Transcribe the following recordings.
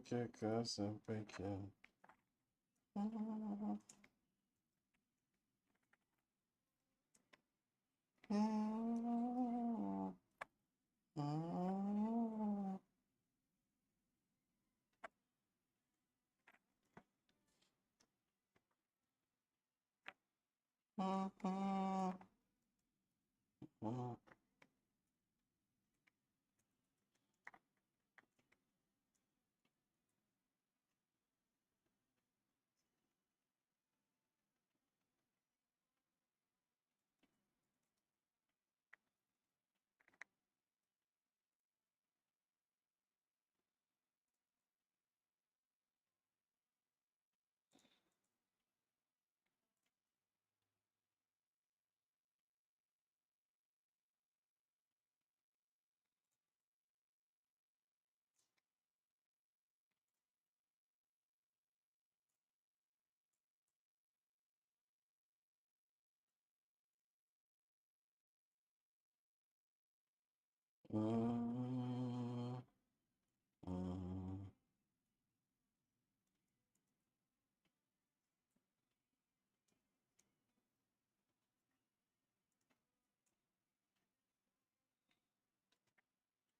Que casa pequena.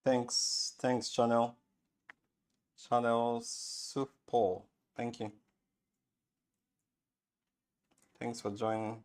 Thanks, Chanel Soup Paul. Thank you. Thanks for joining.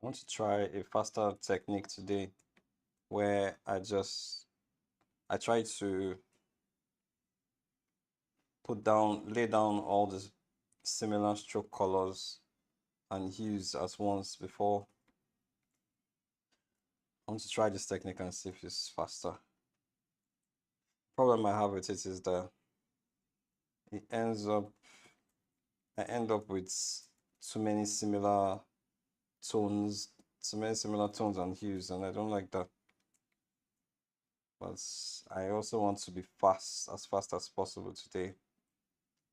want to try a faster technique today where I try to lay down all the similar stroke colors and hues at once before. I want to try this technique and see if it's faster. Problem I have with it is that it ends up I end up with too many similar tones, and hues, and I don't like that. But I also want to be as fast as possible today,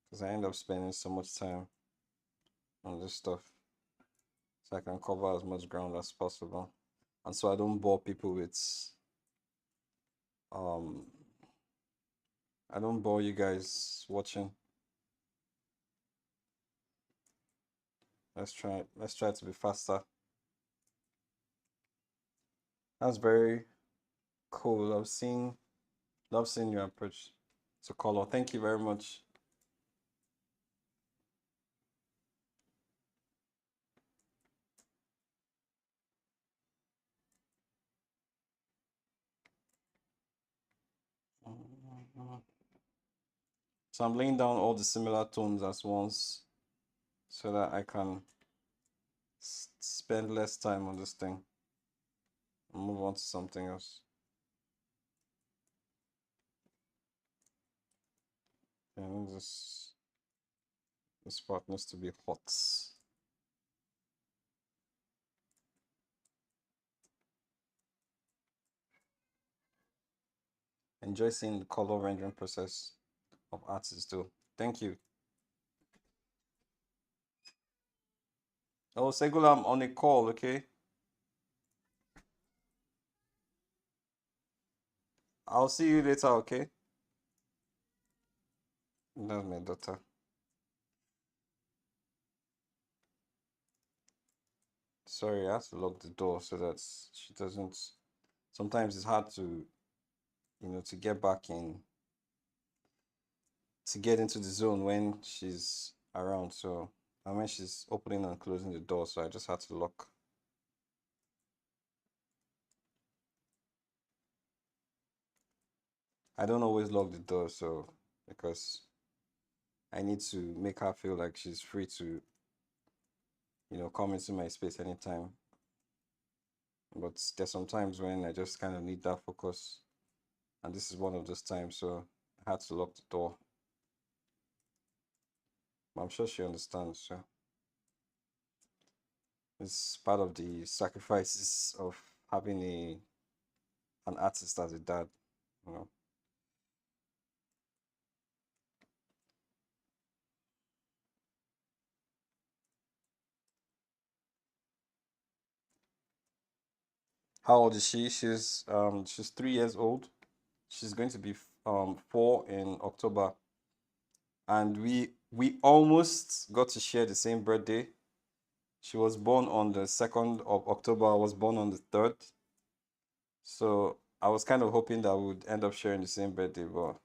because I end up spending so much time on this stuff, so I can cover as much ground as possible, and so I don't bore people with I don't bore you guys watching. Let's try to be faster. That's very cool. Love seeing your approach to color. Thank you very much. So I'm laying down all the similar tones at once so that I can spend less time on this thing and move on to something else. And this part needs to be hot. Enjoy seeing the color rendering process of artists too. Thank you. Oh, Segula, I'm on a call, okay? I'll see you later, okay? That's my daughter. Sorry, I have to lock the door so that she doesn't. Sometimes it's hard to, to get back in, to get into the zone when she's around. So, and when she's opening and closing the door, so I just had to lock. I don't always lock the door, so because I need to make her feel like she's free to, come into my space anytime. But there's some times when I just kind of need that focus, and this is one of those times, so I had to lock the door. But I'm sure she understands, so it's part of the sacrifices of having an artist as a dad, you know. How old is she? She's 3 years old. She's going to be 4 in October, and we almost got to share the same birthday. She was born on the 2nd of October. I was born on the 3rd. So I was kind of hoping that we would end up sharing the same birthday, but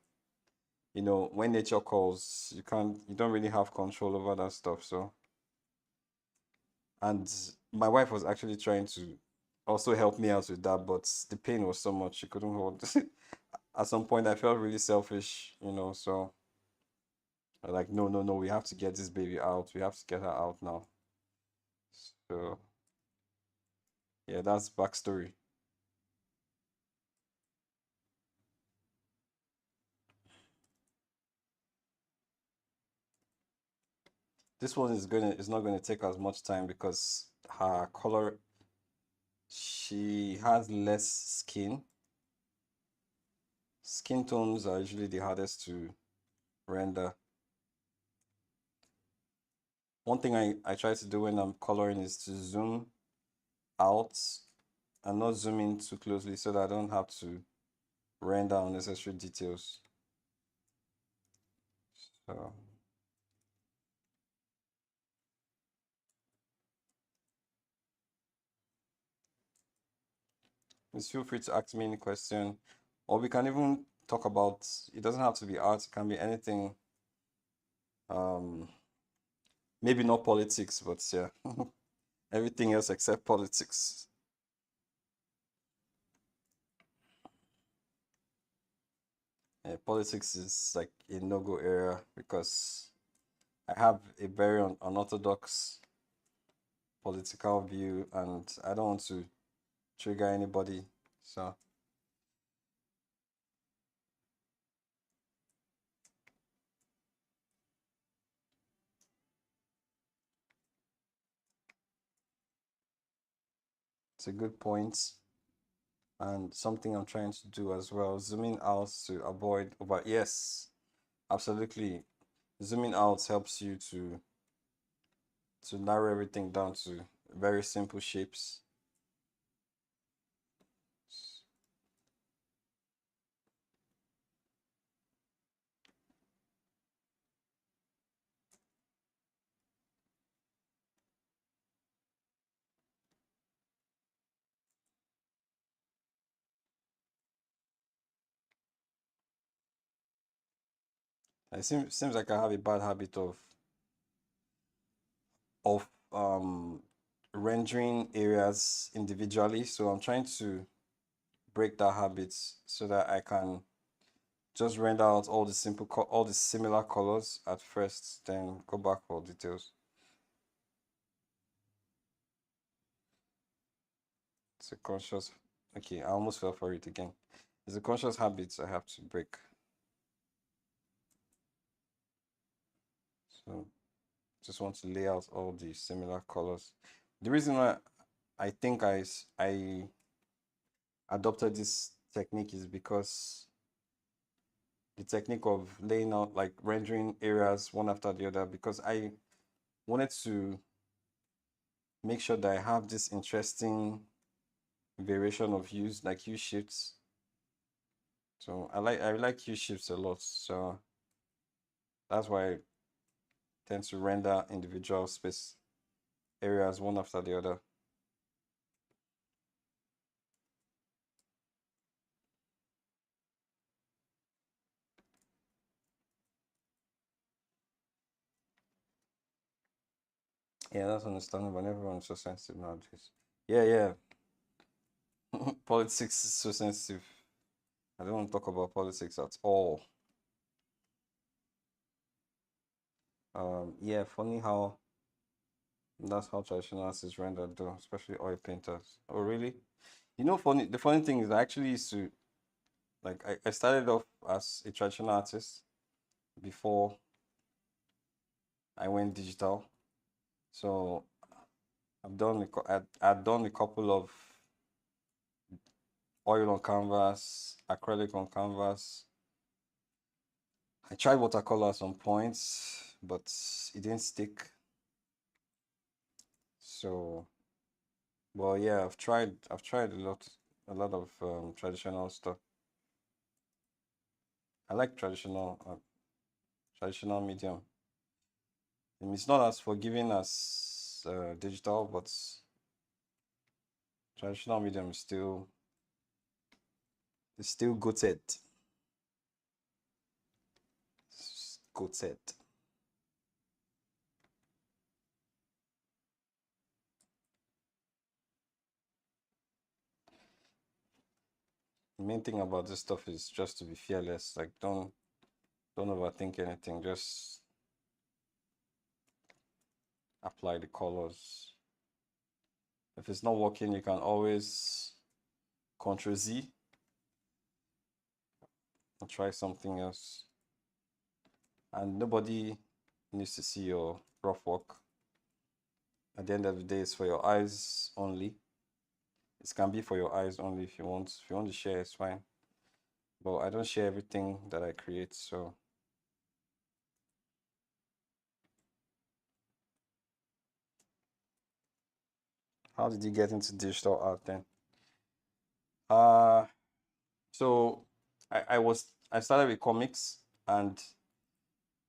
when nature calls, you don't really have control over that stuff. So, and my wife was actually trying to also help me out with that, but the pain was so much she couldn't hold. At some point, I felt really selfish, so I like, no, no, no, we have to get this baby out. We have to get her out now. So, yeah, that's backstory. This one is not gonna take as much time because her color, she has less skin. Skin tones are usually the hardest to render. One thing I try to do when I'm coloring is to zoom out and not zoom in too closely so that I don't have to render unnecessary details. So please feel free to ask me any question, or we can even talk about, it doesn't have to be art, it can be anything. Maybe not politics, but yeah. Everything else except politics. Yeah, politics is like a no-go area because I have a very unorthodox political view, and I don't want to trigger anybody. So it's a good point, and something I'm trying to do as well. Zooming out to avoid over. Yes, absolutely. Zooming out helps you to narrow everything down to very simple shapes. It seems like I have a bad habit of rendering areas individually. So I'm trying to break that habit so that I can just render out all the all the similar colors at first, then go back for details. It's a conscious. Okay, I almost fell for it again. It's a conscious habit I have to break. So just want to lay out all the similar colors. The reason why I think I adopted this technique is because the technique of laying out like rendering areas one after the other, because I wanted to make sure that I have this interesting variation of hues, like hue shifts. So I like hue shifts a lot. So that's why I tend to render individual space areas one after the other. Yeah, that's understandable. Everyone's so sensitive nowadays. Yeah, yeah. Politics is so sensitive. I don't want to talk about politics at all. Yeah, funny how that's how traditional art is rendered though, especially oil painters. Oh, really? You know, funny. The funny thing is, I actually used to like. I started off as a traditional artist before I went digital. So I'd done a couple of oil on canvas, acrylic on canvas. I tried watercolor at some points, but it didn't stick. So, well, yeah, I've tried a lot of traditional stuff. I like traditional medium. It's not as forgiving as digital, but traditional medium is still goated. Goated. The main thing about this stuff is just to be fearless. Like don't overthink anything. Just apply the colors. If it's not working, you can always Ctrl Z and try something else. And nobody needs to see your rough work. At the end of the day, it's for your eyes only. It can be for your eyes only if you want. If you want to share, it's fine. But I don't share everything that I create. So how did you get into digital art then? Uh so I started with comics, and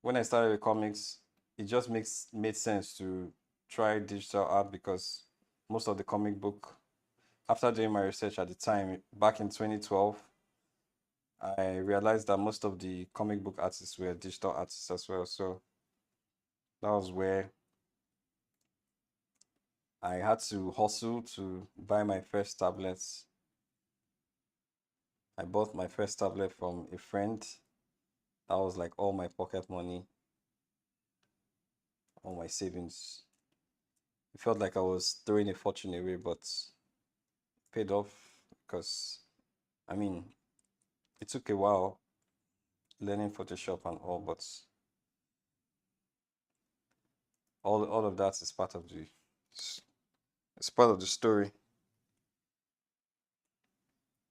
when I started with comics, it just made sense to try digital art because most of the comic book, after doing my research at the time back in 2012, I realized that most of the comic book artists were digital artists as well. So that was where I had to hustle to buy my first tablets. I bought my first tablet from a friend. That was like all my pocket money, all my savings. It felt like I was throwing a fortune away, but paid off because, I mean, it took a while learning Photoshop and all, but all of that is part of it's part of the story.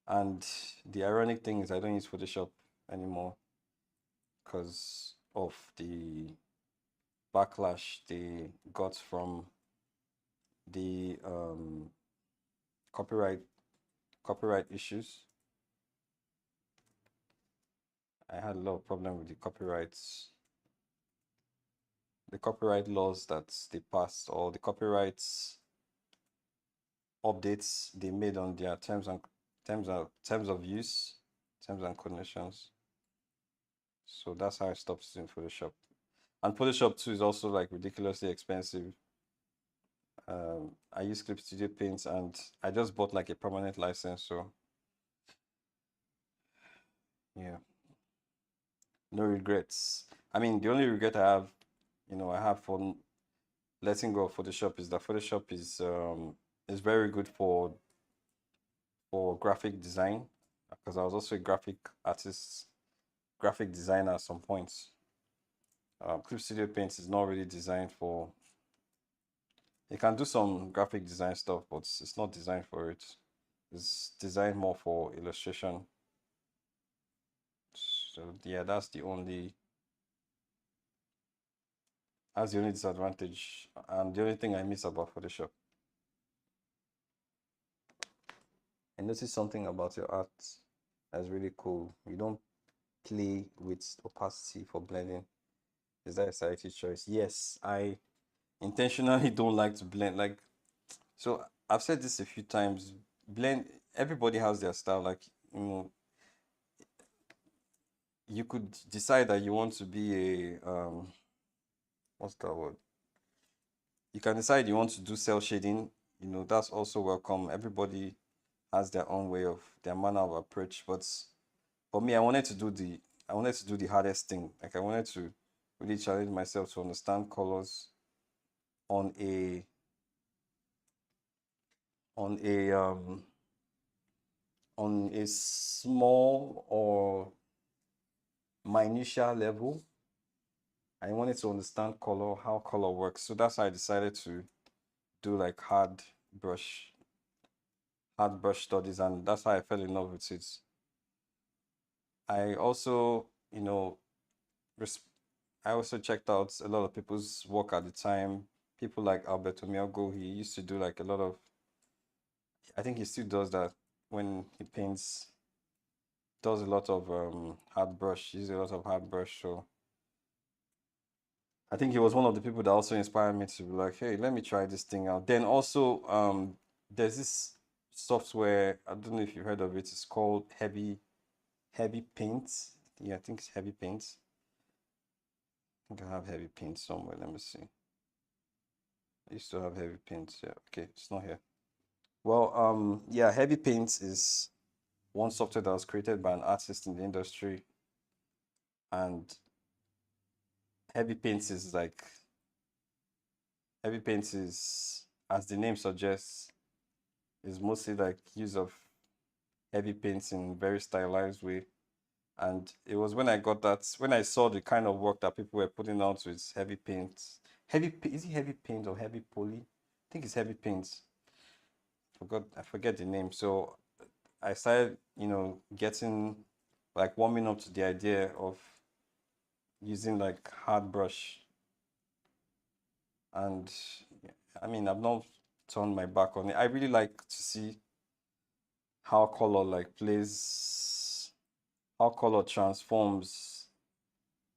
And the ironic thing is I don't use Photoshop anymore because of the backlash they got from the copyright copyright issues. I had a lot of problem with the copyright laws that they passed, or the copyrights updates they made on their terms of use, terms and conditions. So that's how I stopped using Photoshop. And Photoshop too is also like ridiculously expensive. I use Clip Studio Paint and I just bought like a permanent license, so yeah, no regrets. I mean, the only regret I have, I have for letting go of Photoshop is that Photoshop is very good for graphic design because I was also a graphic artist, graphic designer at some points. Clip Studio Paint is not really designed for. It can do some graphic design stuff, but it's not designed for it. It's designed more for illustration. So yeah, that's the only disadvantage and the only thing I miss about Photoshop. I noticed something about your art that's really cool. You don't play with opacity for blending. Is that a society choice? Yes, I intentionally don't like to blend. Like, so I've said this a few times. Blend. Everybody has their style. Like, you know, you could decide that you want to be a what's that word? You can decide you want to do cell shading. That's also welcome. Everybody has their own way of their manner of approach. But for me, I wanted to do the hardest thing. Like I wanted to really challenge myself to understand colors on a on a um on a small or minutia level. I wanted to understand color, how color works. So that's how I decided to do like hard brush studies, and that's how I fell in love with it. I also, res- I also checked out a lot of people's work at the time. People like Alberto Mialgo, he used to do like a lot of, I think he still does that when he paints, does a lot of hard brush, uses a lot of hard brush. So I think he was one of the people that also inspired me to be like, hey, let me try this thing out. Then also, there's this software, I don't know if you've heard of it, it's called Heavy Paint. Yeah, I think it's Heavy Paint. I think I have Heavy Paint somewhere. Let me see. I used to have Heavy Paint. Yeah, okay, it's not here. Well, yeah, Heavy Paint is one software that was created by an artist in the industry, and Heavy Paint is like Heavy Paint is, as the name suggests, is mostly like use of heavy paints in very stylized way. And it was when I saw the kind of work that people were putting out with heavy paints. Is it heavy paint or heavy poly? I think it's heavy paints. I forget the name. So I started, getting like warming up to the idea of using like hard brush. And I mean, I've not turned my back on it. I really like to see how color like plays, how color transforms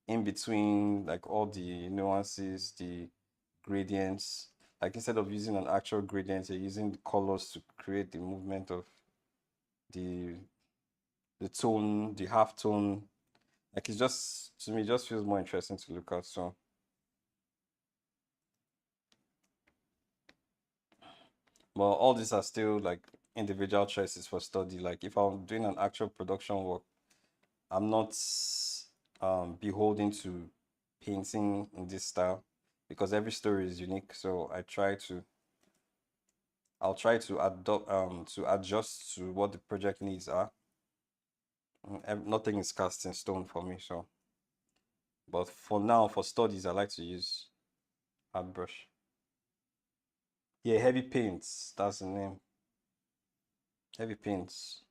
in between like all the nuances, the gradients. Like instead of using an actual gradient, you're using the colors to create the movement of the the tone, the half tone. Like it's just, to me, it just feels more interesting to look at. So But all these are still like individual choices for study. Like if I'm doing an actual production work, I'm not beholden to painting in this style because every story is unique. So I'll try to adopt to adjust to what the project needs are. Nothing is cast in stone for me. So, but for now, for studies, I like to use hard brush. Yeah, heavy paints. That's the name. Heavy paints.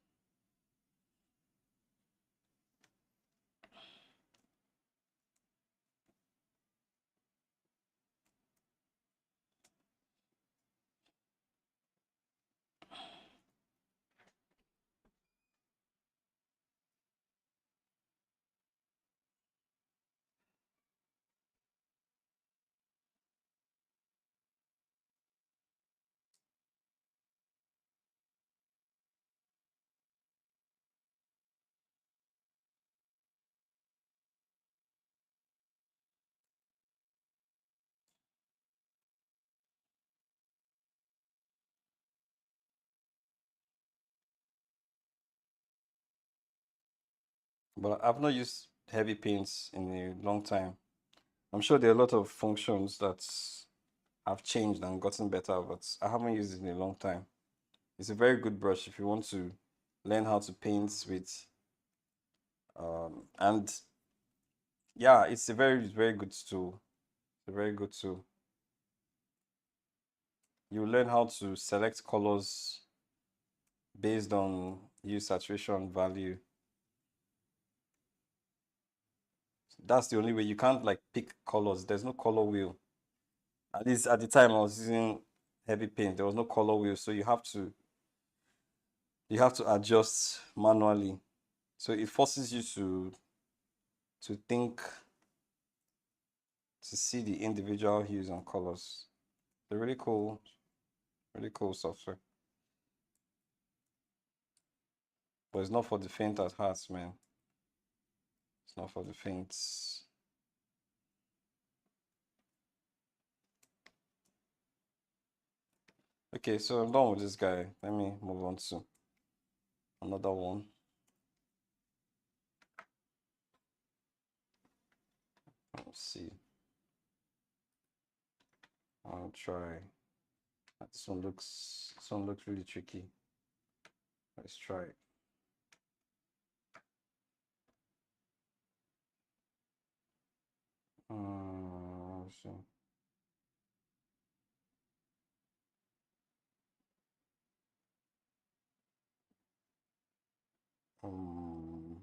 But I've not used heavy paints in a long time. I'm sure there are a lot of functions that have changed and gotten better, but I haven't used it in a long time. It's a very good brush if you want to learn how to paint with and yeah, it's a very good tool. It's a very good tool. You learn how to select colors based on hue saturation value. That's the only way. You can't like pick colors. There's no color wheel. At least at the time I was using heavy paint, there was no color wheel, so you have to adjust manually. So it forces you to think, to see the individual hues and colors. They're really cool software. But it's not for the faint at heart, man. It's not for the faint. Okay, so I'm done with this guy. Let me move on to another one. Let's see. I'll try. This one looks really tricky. Let's try it. Let's see. Um,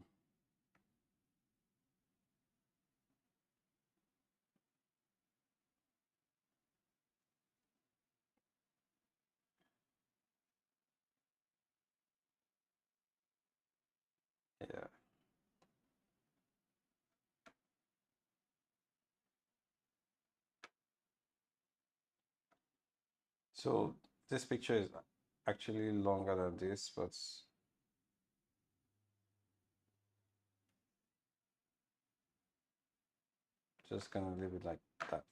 yeah. So this picture is actually longer than this, but just gonna leave it like that.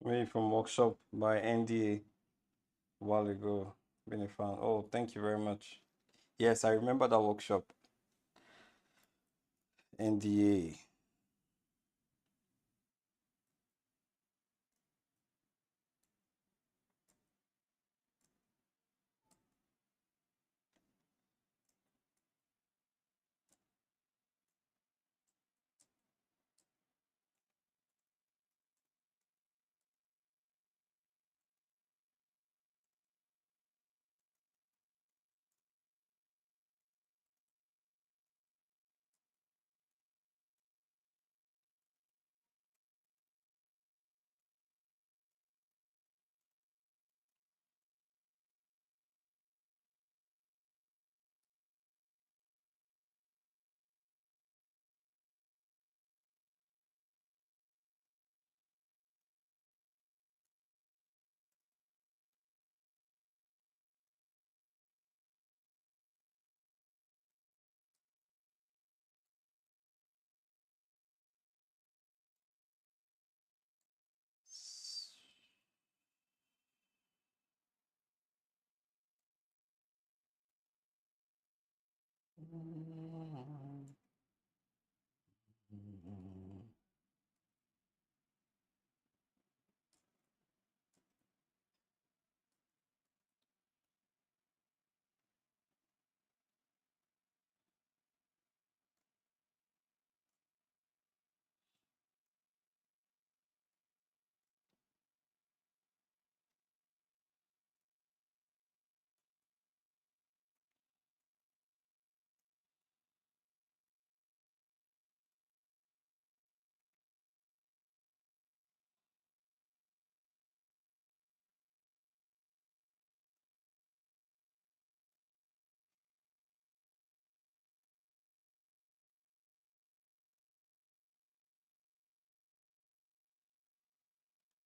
Maybe from workshop by NDA a while ago. Been a fan. Oh, thank you very much. Yes, I remember that workshop. NDA.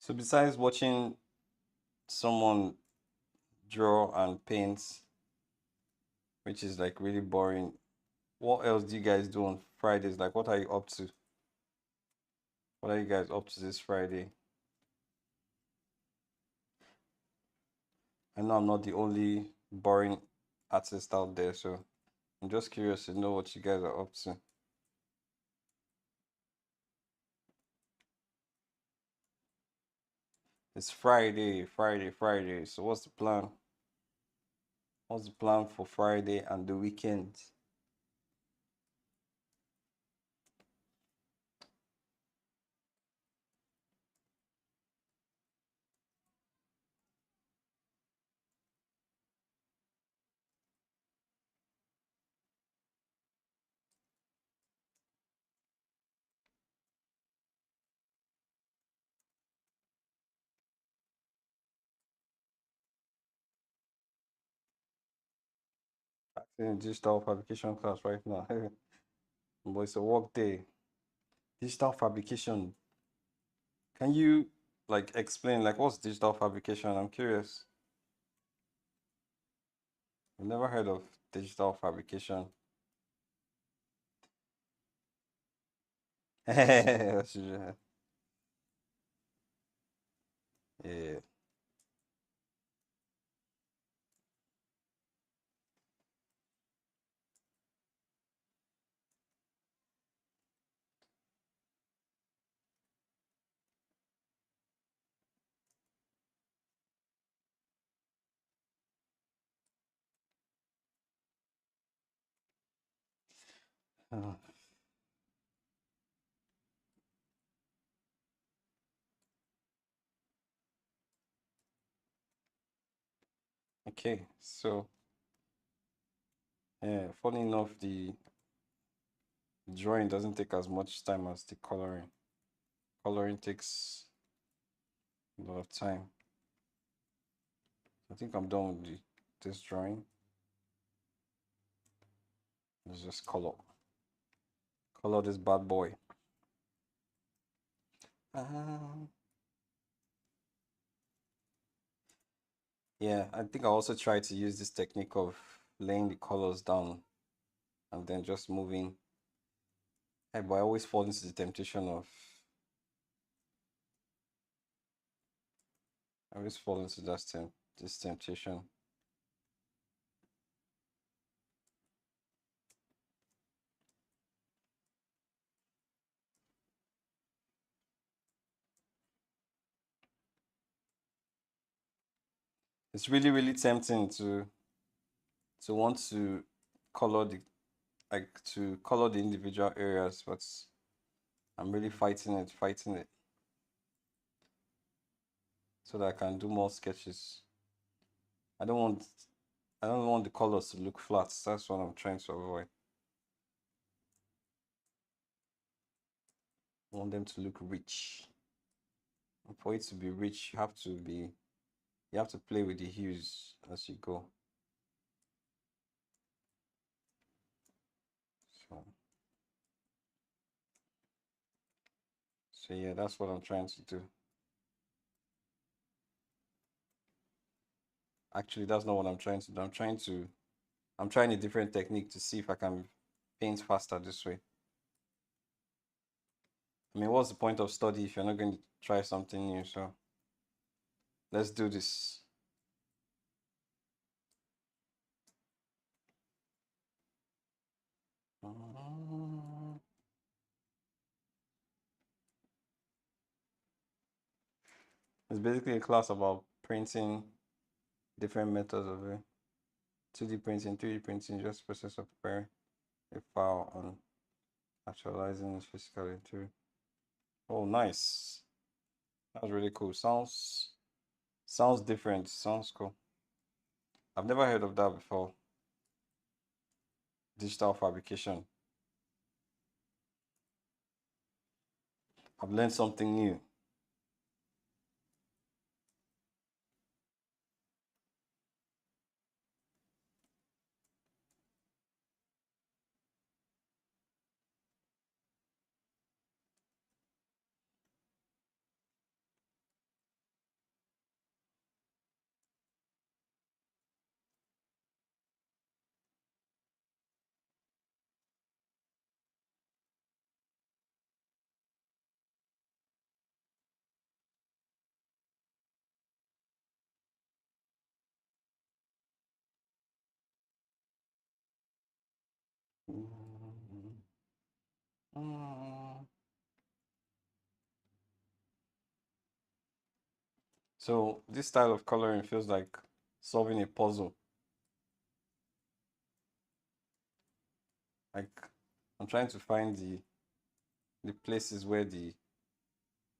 So besides watching someone draw and paint, which is like really boring, what else do you guys do on Fridays? Like, what are you up to? What are you guys up to this Friday? I know I'm not the only boring artist out there, so I'm just curious to know what you guys are up to. It's Friday, Friday, Friday. So what's the plan? What's the plan for Friday and the weekend? I'm in digital fabrication class right now. But it's a work day. Digital fabrication. Can you like explain like what's digital fabrication? I'm curious. I've never heard of digital fabrication. Yeah. Uh, okay, so yeah, funny enough, the drawing doesn't take as much time as the coloring. Coloring takes a lot of time. I think I'm done with this drawing. Let's just color this bad boy. Um, yeah, I think I also try to use this technique of laying the colors down and then just moving. Hey, but I always fall into the temptation of I always fall into this temptation It's really, really tempting to want to color the to color the individual areas, but I'm really fighting it so that I can do more sketches. I don't want I don't want the colors to look flat. That's what I'm trying to avoid. I want them to look rich. And for it to be rich, you have to play with the hues as you go. So so yeah, that's what I'm trying to do. Actually, that's not what I'm trying to do. I'm trying a different technique to see if I can paint faster this way. I mean, what's the point of study if you're not going to try something new? So let's do this. It's basically a class about printing different methods of it. 2D printing, 3D printing, just process of preparing a file and actualizing it physically too. Oh, nice. That's really cool. Sounds different. Sounds cool. I've never heard of that before. Digital fabrication. I've learned something new. So this style of coloring feels like solving a puzzle. Like I'm trying to find the places where the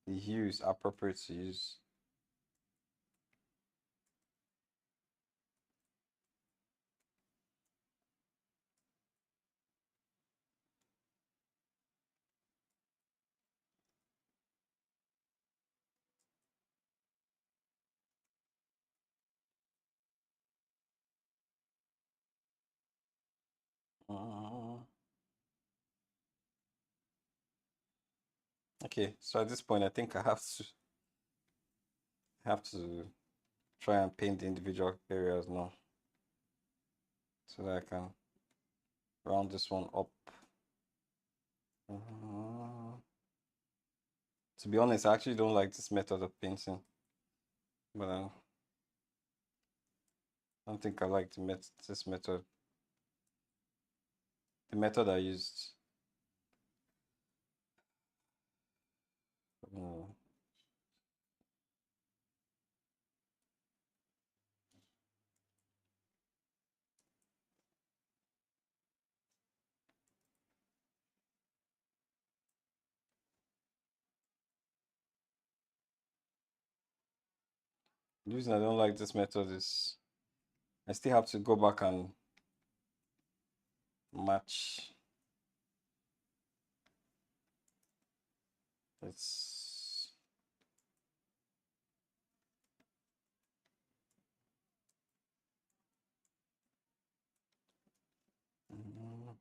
hues are appropriate to use. Uh, okay, so at this point, I think I have to try and paint the individual areas now, so that I can round this one up. Uh, to be honest, I actually don't like this method of painting, but I don't think I like this method. The method I used. Uh, the reason I don't like this method is I still have to go back and match. It's mm,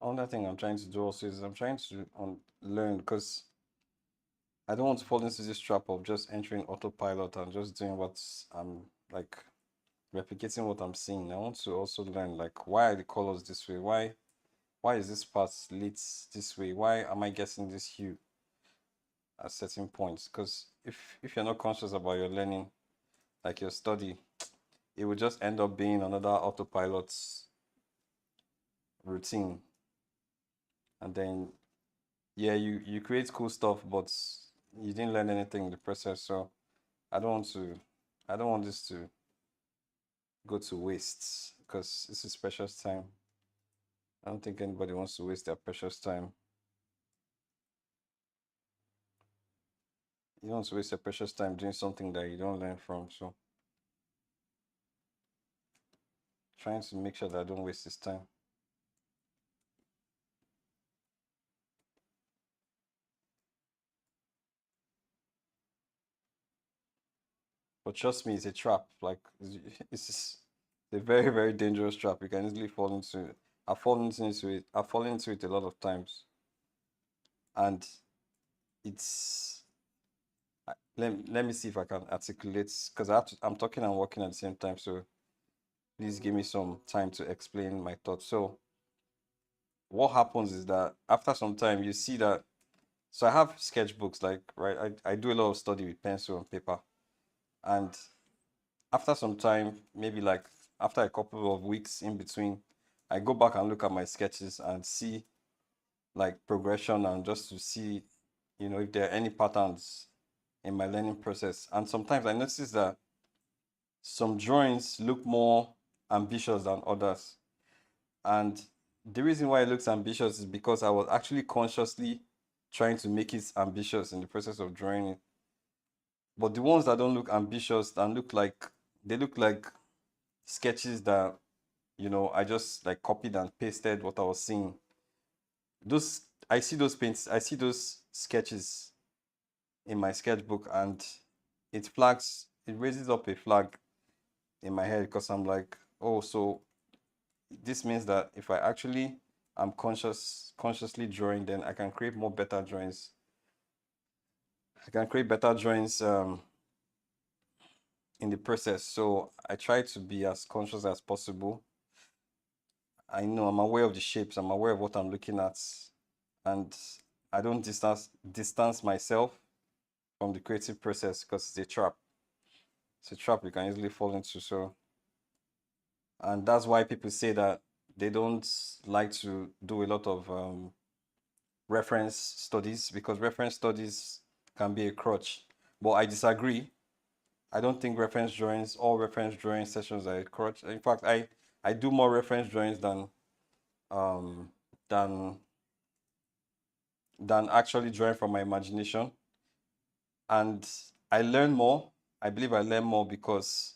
Another thing I'm trying to do also is I'm trying to learn, because I don't want to fall into this trap of just entering autopilot and just doing what I'm like replicating what I'm seeing. I want to also learn, like, why are the colors this way? Why is this part lit this way? Why am I getting this hue at certain points? Because if you're not conscious about your learning, like your study, it would just end up being another autopilot routine. And then yeah, you create cool stuff, but you didn't learn anything in the process. So I don't want to I don't want this to go to waste, because this is precious time. I don't think anybody wants to waste their precious time. You don't want to waste your precious time doing something that you don't learn from. So trying to make sure that I don't waste this time. But trust me, it's a trap. Like it's a very, very dangerous trap. You can easily fall into it. I've fallen into it. I've fallen into it a lot of times. And it's let me see if I can articulate, because I'm talking and working at the same time. So please give me some time to explain my thoughts. So what happens is that after some time you see that, so I have sketchbooks, like, right, I do a lot of study with pencil and paper. And after some time, maybe like after a couple of weeks in between, I go back and look at my sketches and see like progression, and just to see, if there are any patterns in my learning process. And sometimes I notice that some drawings look more ambitious than others. And the reason why it looks ambitious is because I was actually consciously trying to make it ambitious in the process of drawing it. But the ones that don't look ambitious and look like sketches that, I just like copied and pasted what I was seeing. I see those paints, I see those sketches in my sketchbook, and it raises up a flag in my head, because I'm like, oh, so this means that if I actually am consciously drawing, then I can create more better drawings. I can create better drawings in the process. So I try to be as conscious as possible. I know I'm aware of the shapes, I'm aware of what I'm looking at, and I don't distance myself from the creative process, because it's a trap. It's a trap you can easily fall into. So, and that's why people say that they don't like to do a lot of reference studies, because reference studies can be a crutch. But I disagree. I don't think all reference drawing sessions are a crutch. In fact, I do more reference drawings um than than actually drawing from my imagination. And I learn more. I believe I learn more because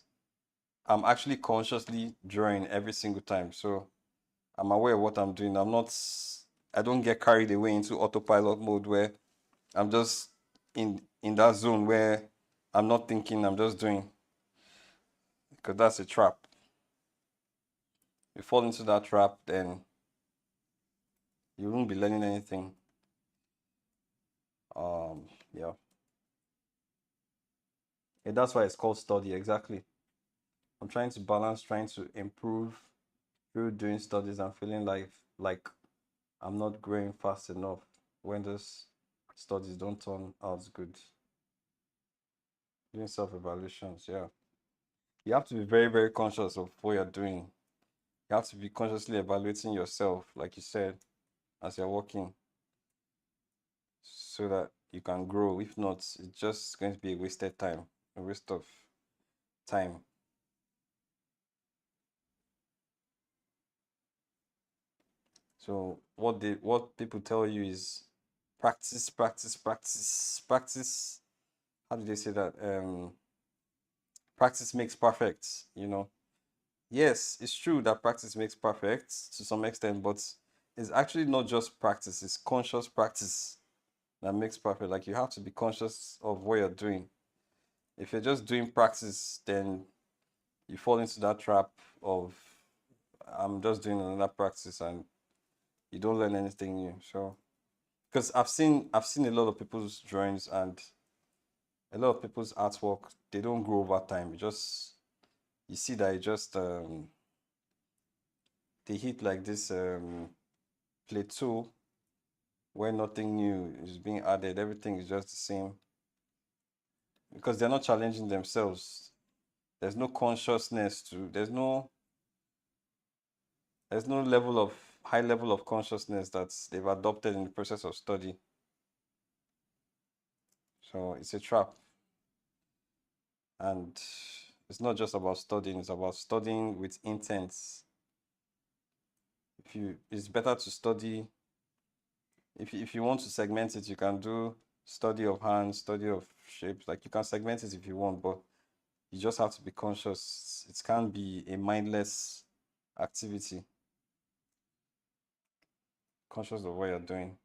I'm actually consciously drawing every single time. So I'm aware of what I'm doing. I don't get carried away into autopilot mode where I'm just in that zone where I'm not thinking, I'm just doing, because that's a trap. You fall into that trap, then you won't be learning anything. Yeah. And that's why it's called study, exactly. I'm trying to balance, trying to improve through doing studies and feeling like I'm not growing fast enough when those studies don't turn out good. Doing self-evaluations, yeah. You have to be very, very conscious of what you're doing. You have to be consciously evaluating yourself, like you said, as you're working, so that you can grow. If not, it's just going to be a wasted time, a waste of time. So what people tell you is practice, practice, practice, practice. How do they say that? Practice makes perfect, Yes, it's true that practice makes perfect to some extent, but it's actually not just practice, it's conscious practice that makes perfect. Like, you have to be conscious of what you're doing. If you're just doing practice, then you fall into that trap of, I'm just doing another practice, and you don't learn anything new. So because I've seen a lot of people's drawings and a lot of people's artwork, they don't grow over time. You see that it just they hit like this plateau where nothing new is being added. Everything is just the same because they're not challenging themselves. There's no consciousness to there's no level of high level of consciousness that they've adopted in the process of study. So it's a trap. And it's not just about studying, it's about studying with intents. It's better to study. If you want to segment it, you can do study of hands, study of shapes. Like you can segment it if you want, but you just have to be conscious. It can't be a mindless activity. Conscious of what you're doing.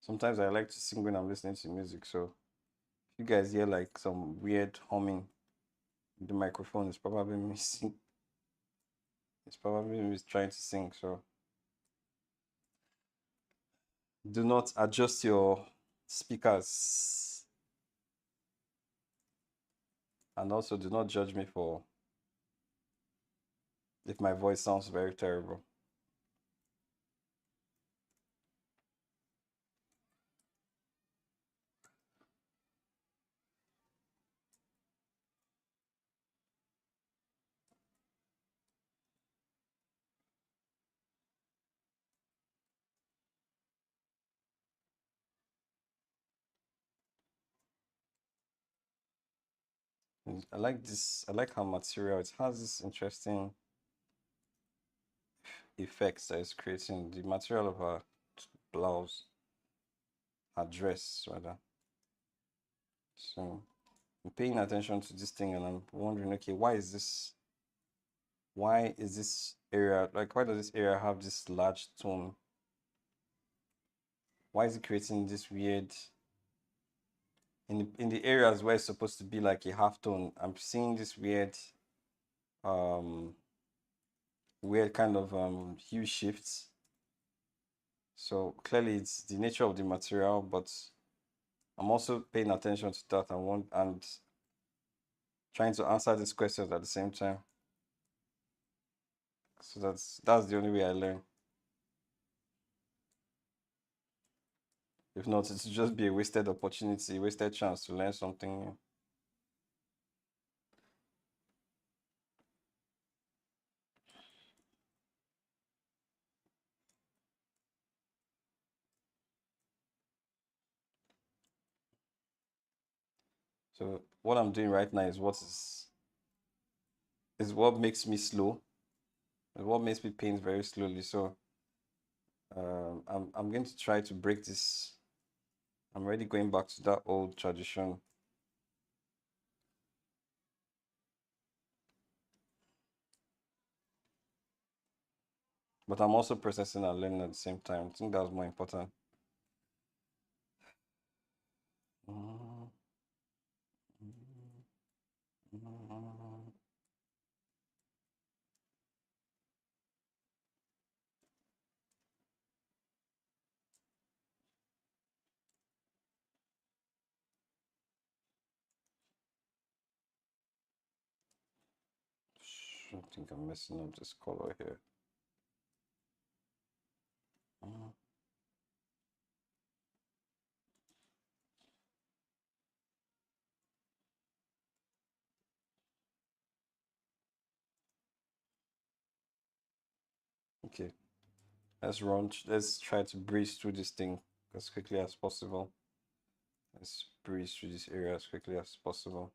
Sometimes I like to sing when I'm listening to music, so if you guys hear like some weird humming in the microphone, it's probably me sing. It's probably me trying to sing. So do not adjust your speakers, and also do not judge me for if my voice sounds very terrible. I like this. I like how material it has this interesting effects that it's creating. The material of her blouse, her dress rather. So I'm paying attention to this thing and I'm wondering, okay, why is this area like why does this area have this large tone? Why is it creating this weird in the areas where it's supposed to be like a half tone? I'm seeing this um weird kind of hue shifts. So clearly it's the nature of the material, but I'm also paying attention to that and trying to answer these questions at the same time. So that's the only way I learn. If not, it will just be a wasted opportunity, wasted chance to learn something new. So what I'm doing right now is what makes me slow, is what makes me paint very slowly. So I'm going to try to break this. I'm already going back to that old tradition. but I'm also processing and learning at the same time. I think that's more important. Mm, mm, mm. I think I'm messing up this color here. Mm. Okay, let's try to breeze through this thing as quickly as possible. Let's breeze through this area as quickly as possible.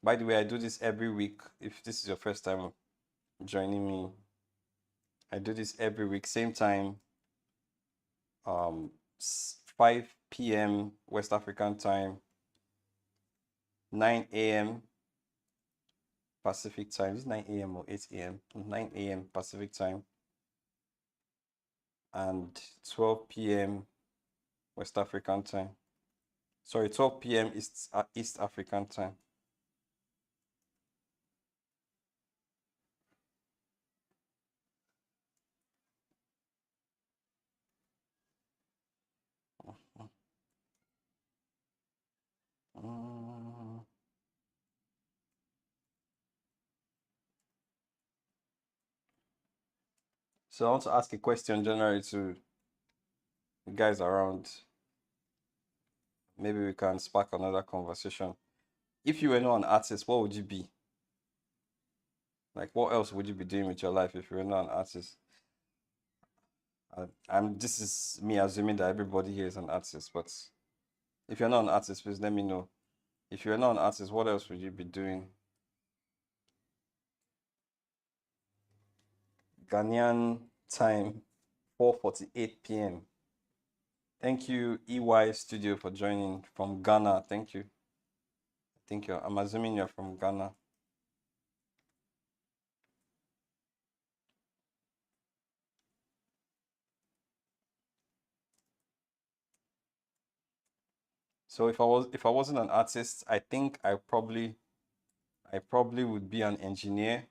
By the way, I do this every week. If this is your first time joining me, I do this every week, same time, 5 p.m. West African time, 9 a.m. Pacific time. Is it 9 a.m. or 8 a.m.? 9 a.m. Pacific time and 12 p.m. West African time. Sorry, 12 p.m. East African time. Mm. So I want to ask a question generally to the guys around. Maybe we can spark another conversation. If you were not an artist, what would you be? Like, what else would you be doing with your life if you were not an artist? This is me assuming that everybody here is an artist, but if you're not an artist, please let me know. If you're not an artist, what else would you be doing? Ghanaian time, 4:48 p.m. Thank you, EY Studio, for joining from Ghana. Thank you. I'm assuming you're from Ghana. So if I wasn't an artist, I think I probably would be an engineer.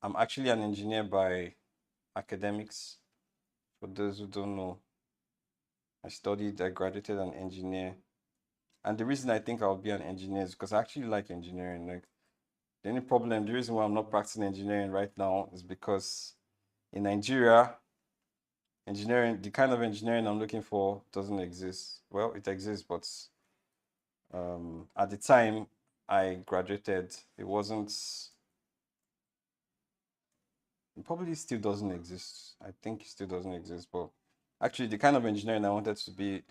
I'm actually an engineer by academics. For those who don't know, I graduated an engineer. And the reason I think I'll be an engineer is because I actually like engineering. Like the reason why I'm not practicing engineering right now is because in Nigeria, the kind of engineering I'm looking for doesn't exist. Well, it exists, but at the time I graduated, it probably still doesn't exist. I think it still doesn't exist, but actually the kind of engineer I wanted to be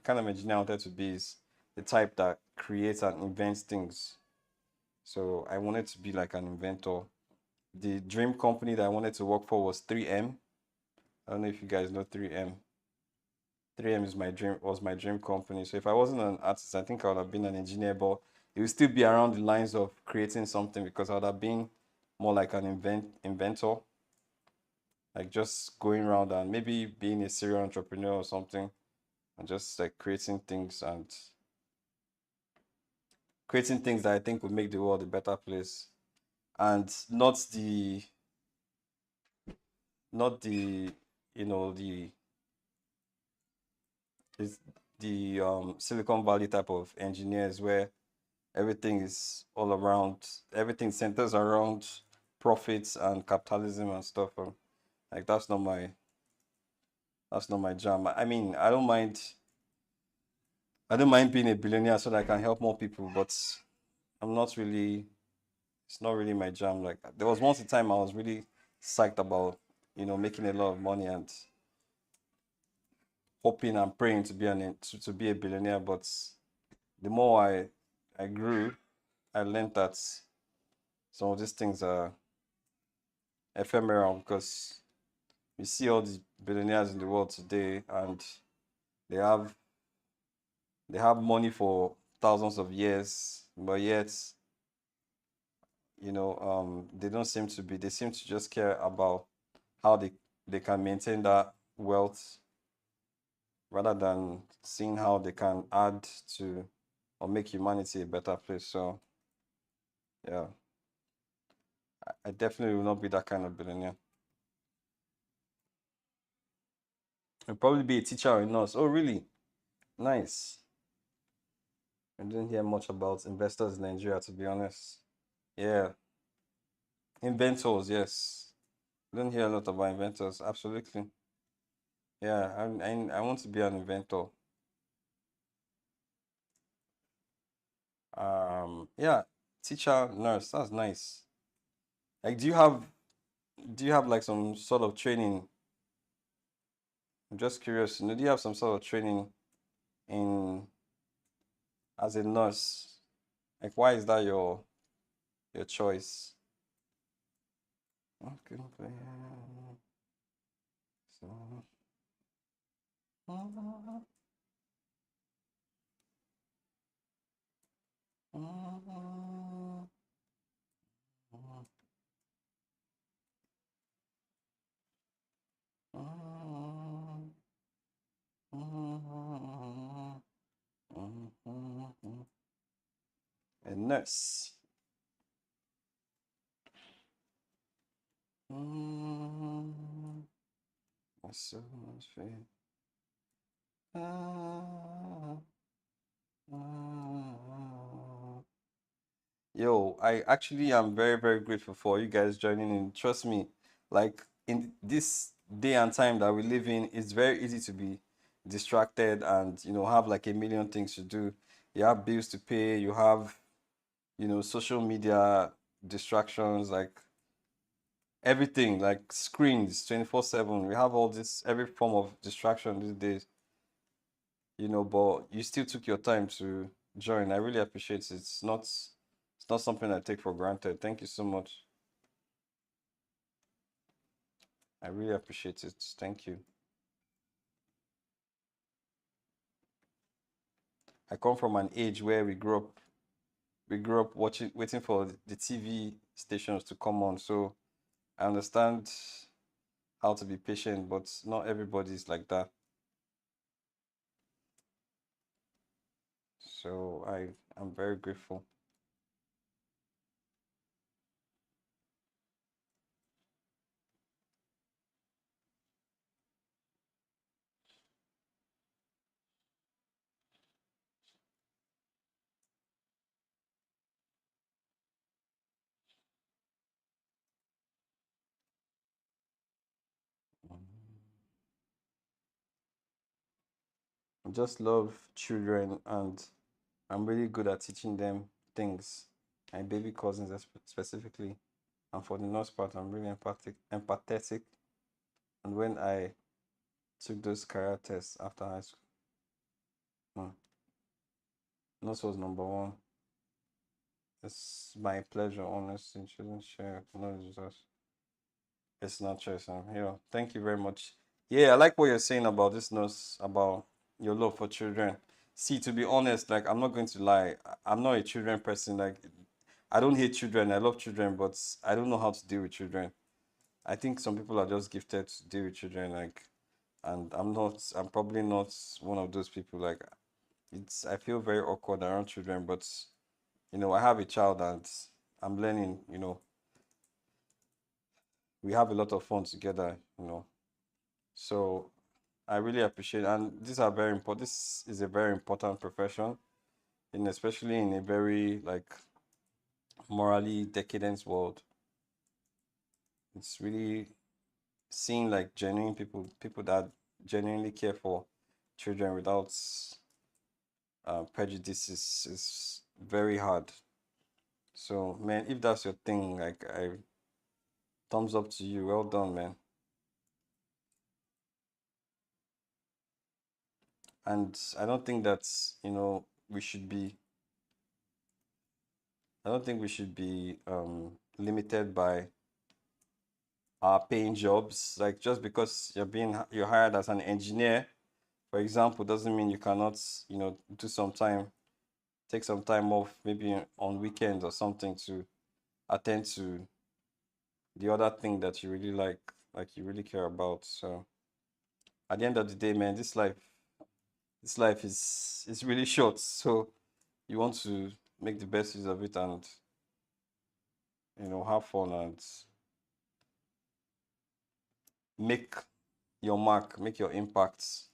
is the type that creates and invents things. So I wanted to be like an inventor. The dream company that I wanted to work for was 3M. I don't know if you guys know 3M. 3M was my dream company. So if I wasn't an artist, I think I would have been an engineer, but it would still be around the lines of creating something because I would have been more like an inventor, like just going around and maybe being a serial entrepreneur or something and just like creating things that I think would make the world a better place and not the you know is the Silicon Valley type of engineers where everything centers around profits and capitalism and stuff. Like that's not my jam. I mean, I don't mind being a billionaire so that I can help more people, but I'm not really it's not really my jam. Like there was once a time I was really psyched about, making a lot of money and hoping and praying to be a billionaire, but the more I grew, I learned that some of these things are ephemeral because you see all the billionaires in the world today and they have money for thousands of years, but yet they don't seem to be, they seem to just care about how they can maintain that wealth rather than seeing how they can add to or make humanity a better place. So yeah, I definitely will not be that kind of billionaire. I'll probably be a teacher or a nurse. Oh, really? Nice. I didn't hear much about investors in Nigeria, to be honest. Yeah, inventors, yes. I don't hear a lot about inventors. Absolutely. Yeah, I want to be an inventor. Yeah, teacher, nurse, that's nice. Like, do you have like some sort of training? I'm just curious, do you have some sort of training in as a nurse? Like, why is that your choice? Okay, so, a nurse. So much faith. Ah, ah. Yo, I actually am very, very grateful for you guys joining in. Trust me, like in this day and time that we live in, it's very easy to be distracted and have like a million things to do. You have bills to pay, you have social media distractions, like everything, like screens 24/7. We have all this, every form of distraction these days, but you still took your time to join. I really appreciate it. It's not something I take for granted. Thank you so much. I really appreciate it. Thank you. I come from an age where we grew up watching, waiting for the TV stations to come on. So I understand how to be patient, but not everybody's like that. So I'm very grateful. I just love children, and I'm really good at teaching them things. My baby cousins specifically. And for the most part, I'm really empathetic. And when I took those career tests after high school, hmm, nurse was number one. It's my pleasure, honestly. Shouldn't share knowledge with us. It's not choice. Thank you very much. Yeah, I like what you're saying about this nurse, about your love for children. See, to be honest, like I'm not going to lie, I'm not a children person. Like I don't hate children. I love children, but I don't know how to deal with children. I think some people are just gifted to deal with children, like, and I'm not. I'm probably not one of those people. Like, I feel very awkward around children, but I have a child and I'm learning. We have a lot of fun together. So I really appreciate, and these are very important. This is a very important profession, and especially in a very like morally decadent world. It's really seeing like genuine people that genuinely care for children without prejudices is very hard. So, man, if that's your thing, like, I thumbs up to you. Well done, man. And I don't think that's, we should be, I don't think we should be limited by our paying jobs. Like, just because you're hired as an engineer, for example, doesn't mean you cannot, take some time off, maybe on weekends or something to attend to the other thing that you really like you really care about. So at the end of the day, man, this life is really short. So you want to make the best use of it and have fun and make your mark, make your impacts.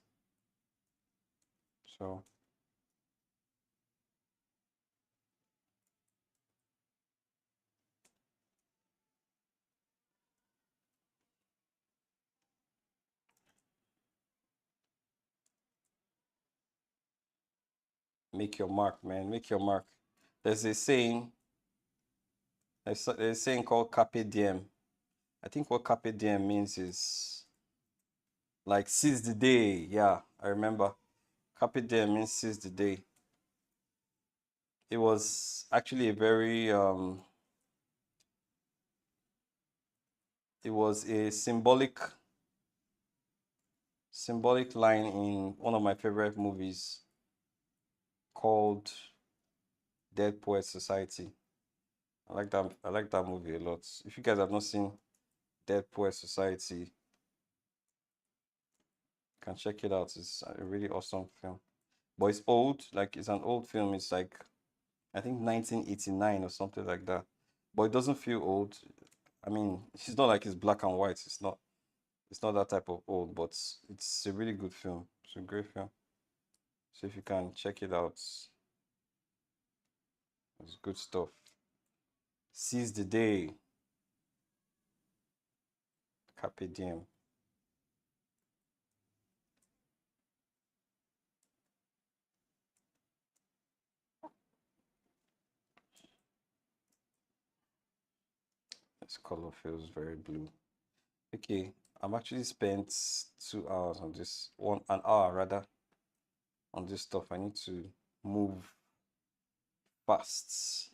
So make your mark, man. Make your mark. There's a saying, there's a saying called carpe diem. I think what carpe diem means is like seize the day. Yeah, I remember. Carpe diem means seize the day. It was actually a very it was a symbolic line in one of my favorite movies called Dead Poets Society. I like that movie a lot. If you guys have not seen Dead Poets Society, you can check it out. It's a really awesome film. But it's old, like it's an old film. It's like I think 1989 or something like that. But it doesn't feel old. I mean, it's not like it's black and white. It's not that type of old, but it's a really good film. It's a great film. So if you can check it out, it's good stuff. Seize the day, carpe diem. This color feels very blue. Okay, I'm actually spent 2 hours on this, an hour rather, on this stuff. I need to move fast.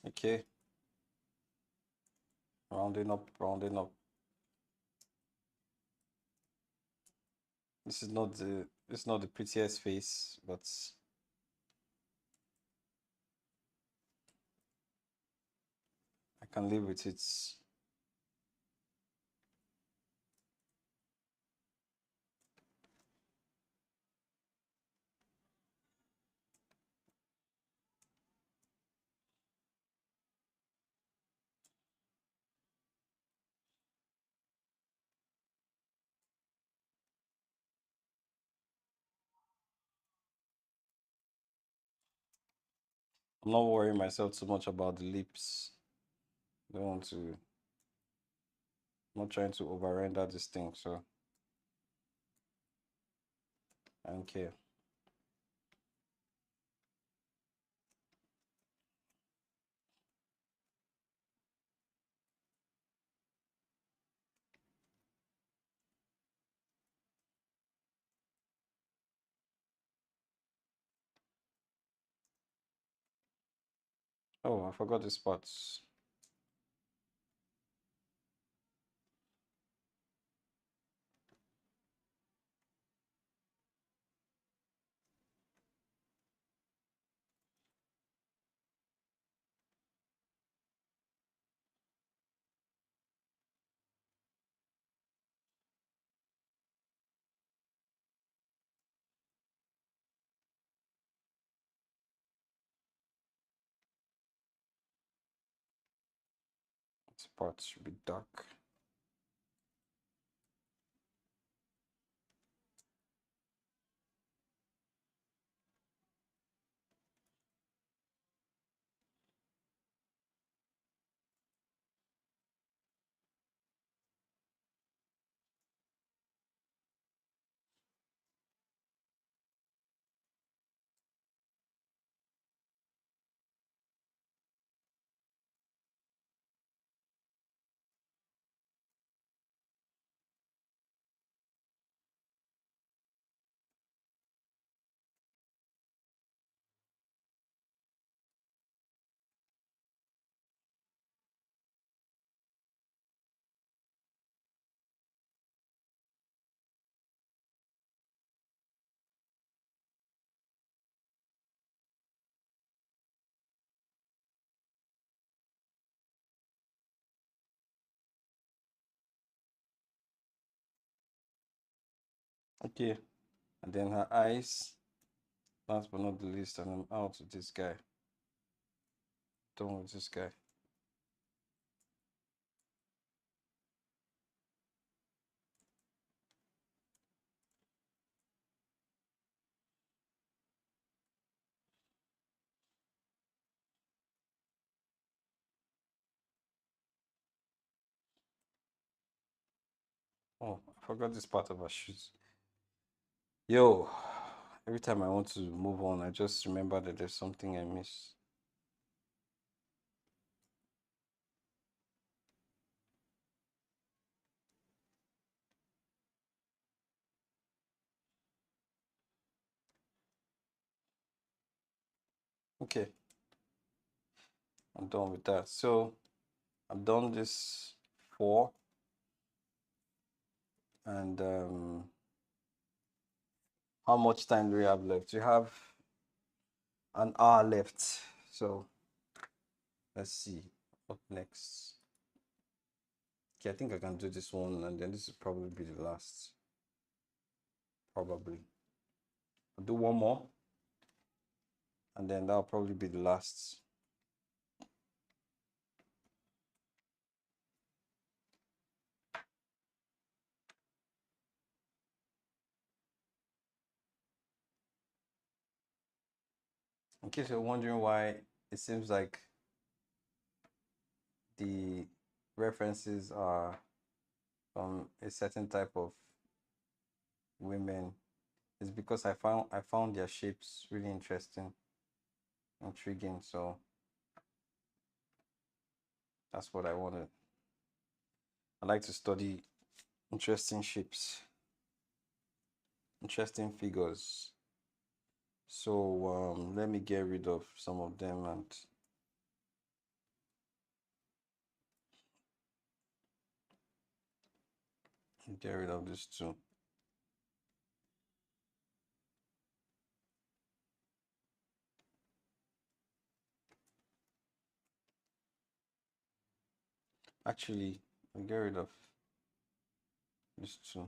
Okay, rounding up, rounding up. This is not the prettiest face, but I can live with it. I'm not worrying myself too much about the lips. Don't want to. I'm not trying to over render this thing, so I don't care. Oh, I forgot the spots. Spots should be dark. Okay. And then her eyes. Last but not the least, and I'm out with this guy. Done with this guy. Oh, I forgot this part of her shoes. Yo, every time I want to move on, I just remember that there's something I miss. Okay, I'm done with that. So I've done this 4, and how much time do we have left? We have an hour left. So let's see what next. Okay, I think I can do this one, and then this will probably be the last. Probably. I'll do one more, and then that'll probably be the last. In case you're wondering why it seems like the references are from a certain type of women, is because I found their shapes really interesting, intriguing. So that's what I wanted. I like to study interesting shapes, interesting figures. So let me get rid of some of them and get rid of this too. Actually, I'll get rid of this too.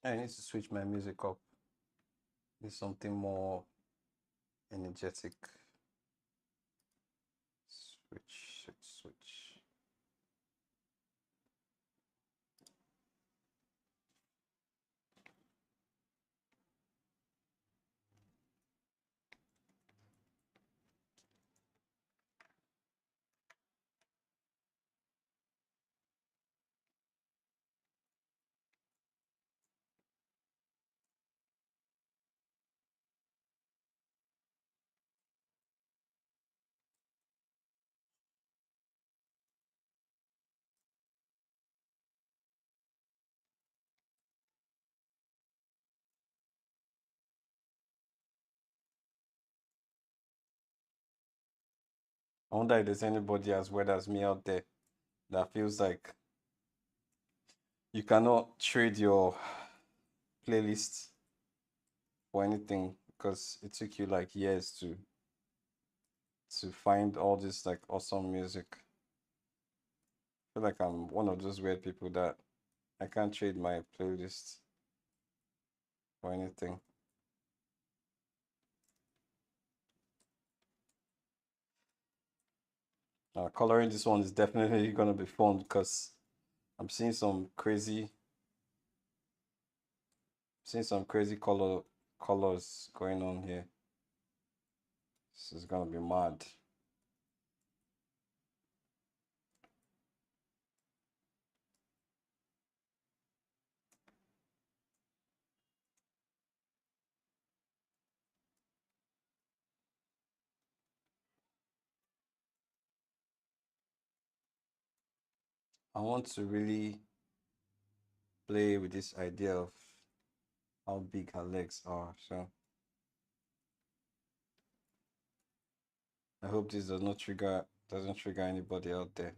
I need to switch my music up. Need something more energetic. Switch, switch, switch. I wonder if there's anybody as weird as me out there that feels like you cannot trade your playlist for anything because it took you like years to find all this like awesome music. I feel like I'm one of those weird people that I can't trade my playlist for anything. Coloring this one is definitely gonna be fun because I'm seeing some crazy colors going on here. This is gonna be mad. I want to really play with this idea of how big her legs are. So I hope this doesn't trigger anybody out there.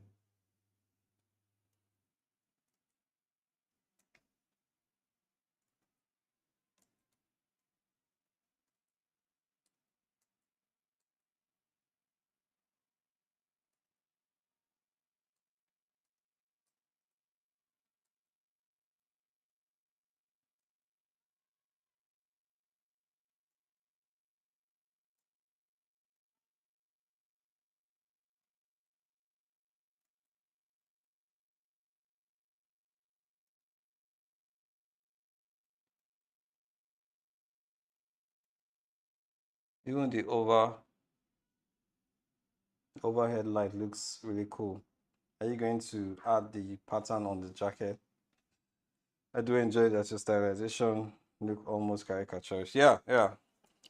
Even the overhead light looks really cool. Are you going to add the pattern on the jacket? I do enjoy that your stylization look almost caricaturish. Yeah, yeah.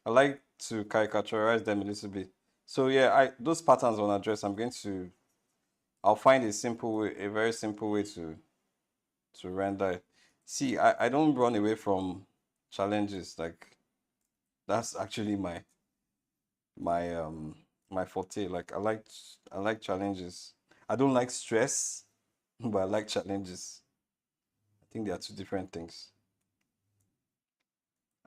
I like to caricaturize them a little bit. So yeah, I those patterns on a dress, I'll find a simple way, a very simple way to render it. See, I don't run away from challenges. Like that's actually my my forte. Like I like challenges. I don't like stress, but I like challenges. I think they are two different things.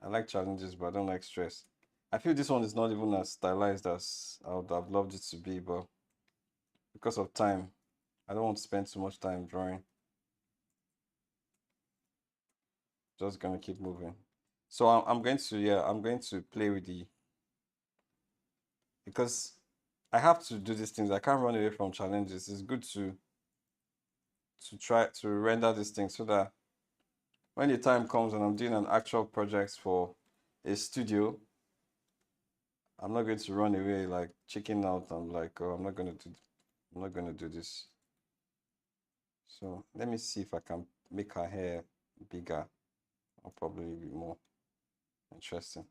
I like challenges, but I don't like stress. I feel this one is not even as stylized as I would have loved it to be, but because of time, I don't want to spend too much time drawing. Just gonna keep moving. So I'm going to, yeah, I'm going to play with the, because I have to do these things. I can't run away from challenges. It's good to try to render these things so that when the time comes and I'm doing an actual project for a studio, I'm not going to run away like chicken out. I'm like, oh, I'm not gonna do this. So let me see if I can make her hair bigger. I'll probably be more interesting.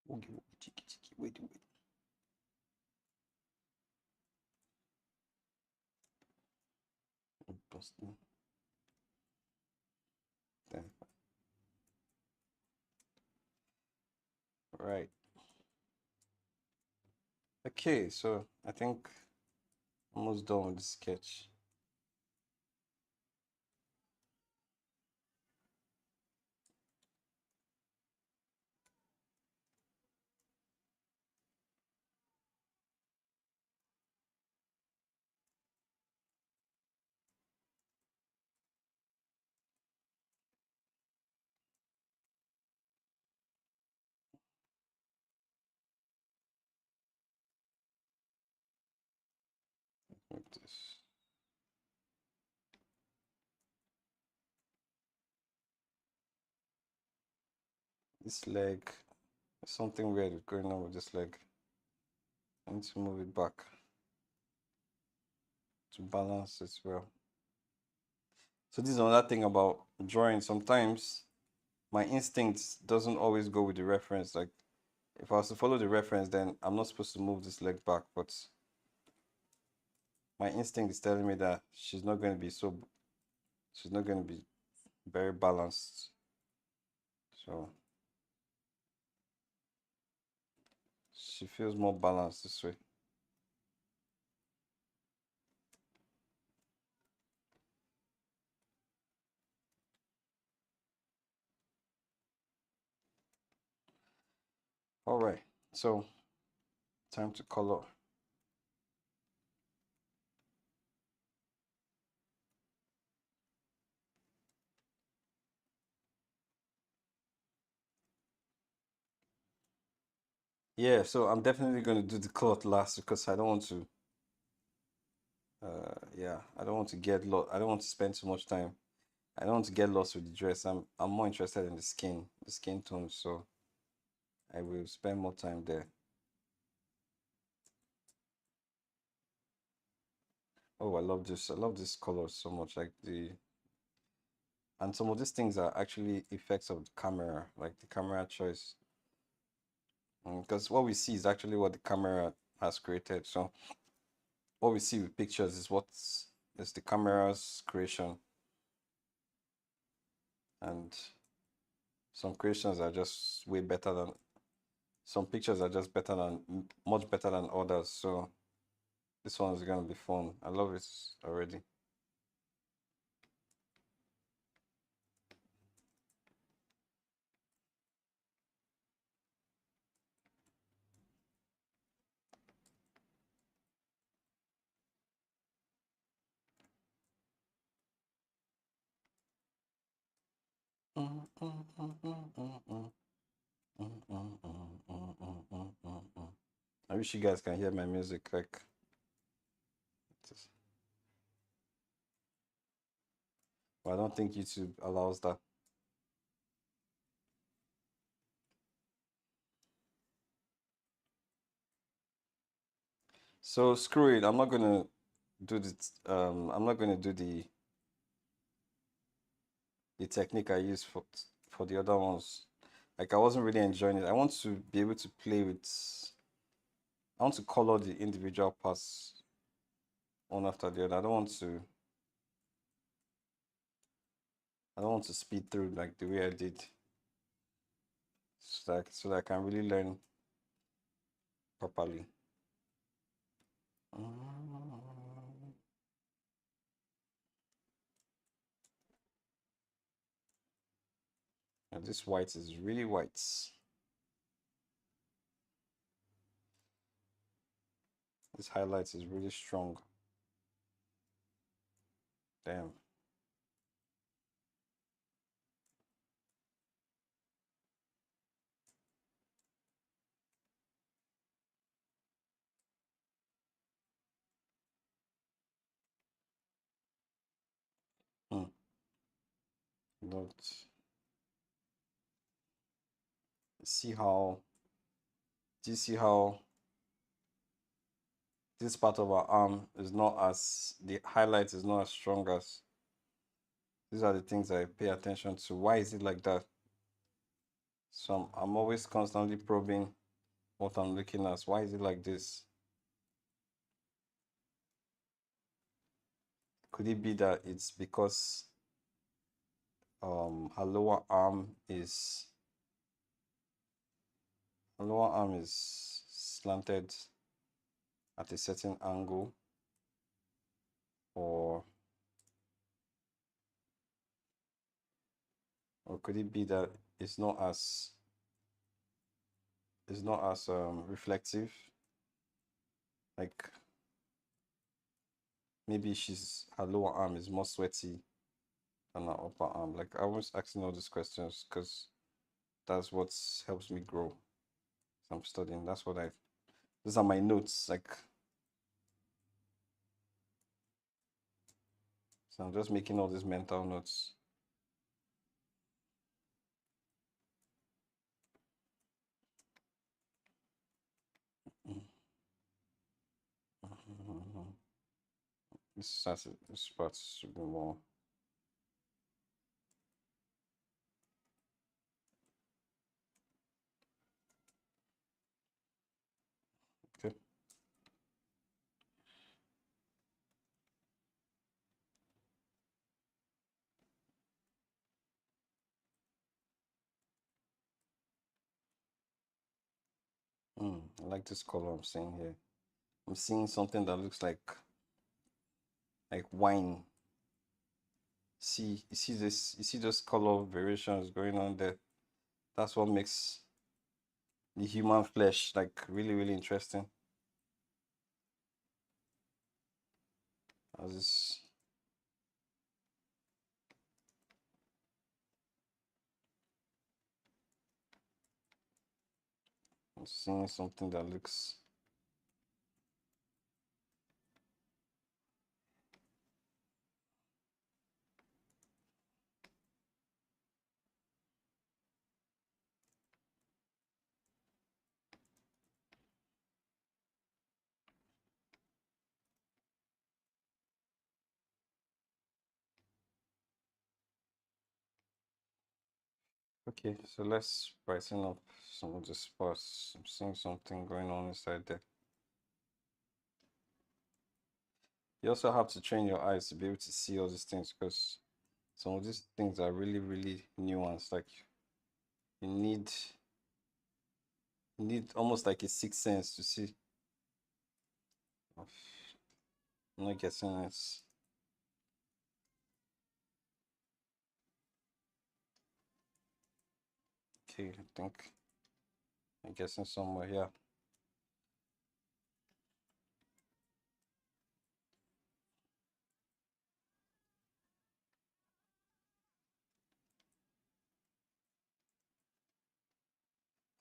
Oogie, oogie, chiki, chiki, wait, wait. Busting. Then, right. Okay, so I think almost done with the sketch. Like this. This leg, something weird is going on with this leg. I need to move it back to balance as well. So this is another thing about drawing. Sometimes my instinct doesn't always go with the reference. Like If I was to follow the reference, then I'm not supposed to move this leg back, but my instinct is telling me that she's not going to be very balanced. So she feels more balanced this way. All right, so time to color. Yeah, so I'm definitely going to do the cloth last because I don't want to yeah, I don't want to get lost. I don't want to spend too much time. I don't want to get lost with the dress. I'm more interested in the skin tone, so I will spend more time there. Oh, I love this. I love this color so much. Like and some of these things are actually effects of the camera, like the camera choice. Because what we see is actually what the camera has created. So what we see with pictures is the camera's creation, and some creations are just way better than some pictures are just better than much better than others. So this one is gonna be fun. I love it already. I wish you guys can hear my music. Like, but I don't think YouTube allows that. So screw it. I'm not gonna do this. I'm not gonna do the technique I use for the other ones. Like I wasn't really enjoying it. I want to be able to play with. I want to color the individual parts one after the other. I don't want to speed through like the way I did, so that I can really learn properly. Mm. And this white is really white. This highlight is really strong. Damn. Hmm. Not see how do you see how this part of our arm is not as the highlight is not as strong as these are the things I pay attention to. Why is it like that? So I'm always constantly probing what I'm looking at. Why is it like this? Could it be that it's because her lower arm is slanted at a certain angle, or could it be that it's not as reflective? Like maybe her lower arm is more sweaty than her upper arm. Like I was asking all these questions because that's what helps me grow. I'm studying. These are my notes. Like, so I'm just making all these mental notes. This part should be more. I like this color I'm seeing here. I'm seeing something that looks like wine. See, you see this, you see those color variations going on there. That's what makes the human flesh like really, really interesting. As this, I'm seeing something that looks. Okay, so let's brighten up some of the spots. I'm seeing something going on inside there. You also have to train your eyes to be able to see all these things because some of these things are really, really nuanced. Like you need almost like a sixth sense to see. I'm not getting it. Okay, I think I'm guessing somewhere here.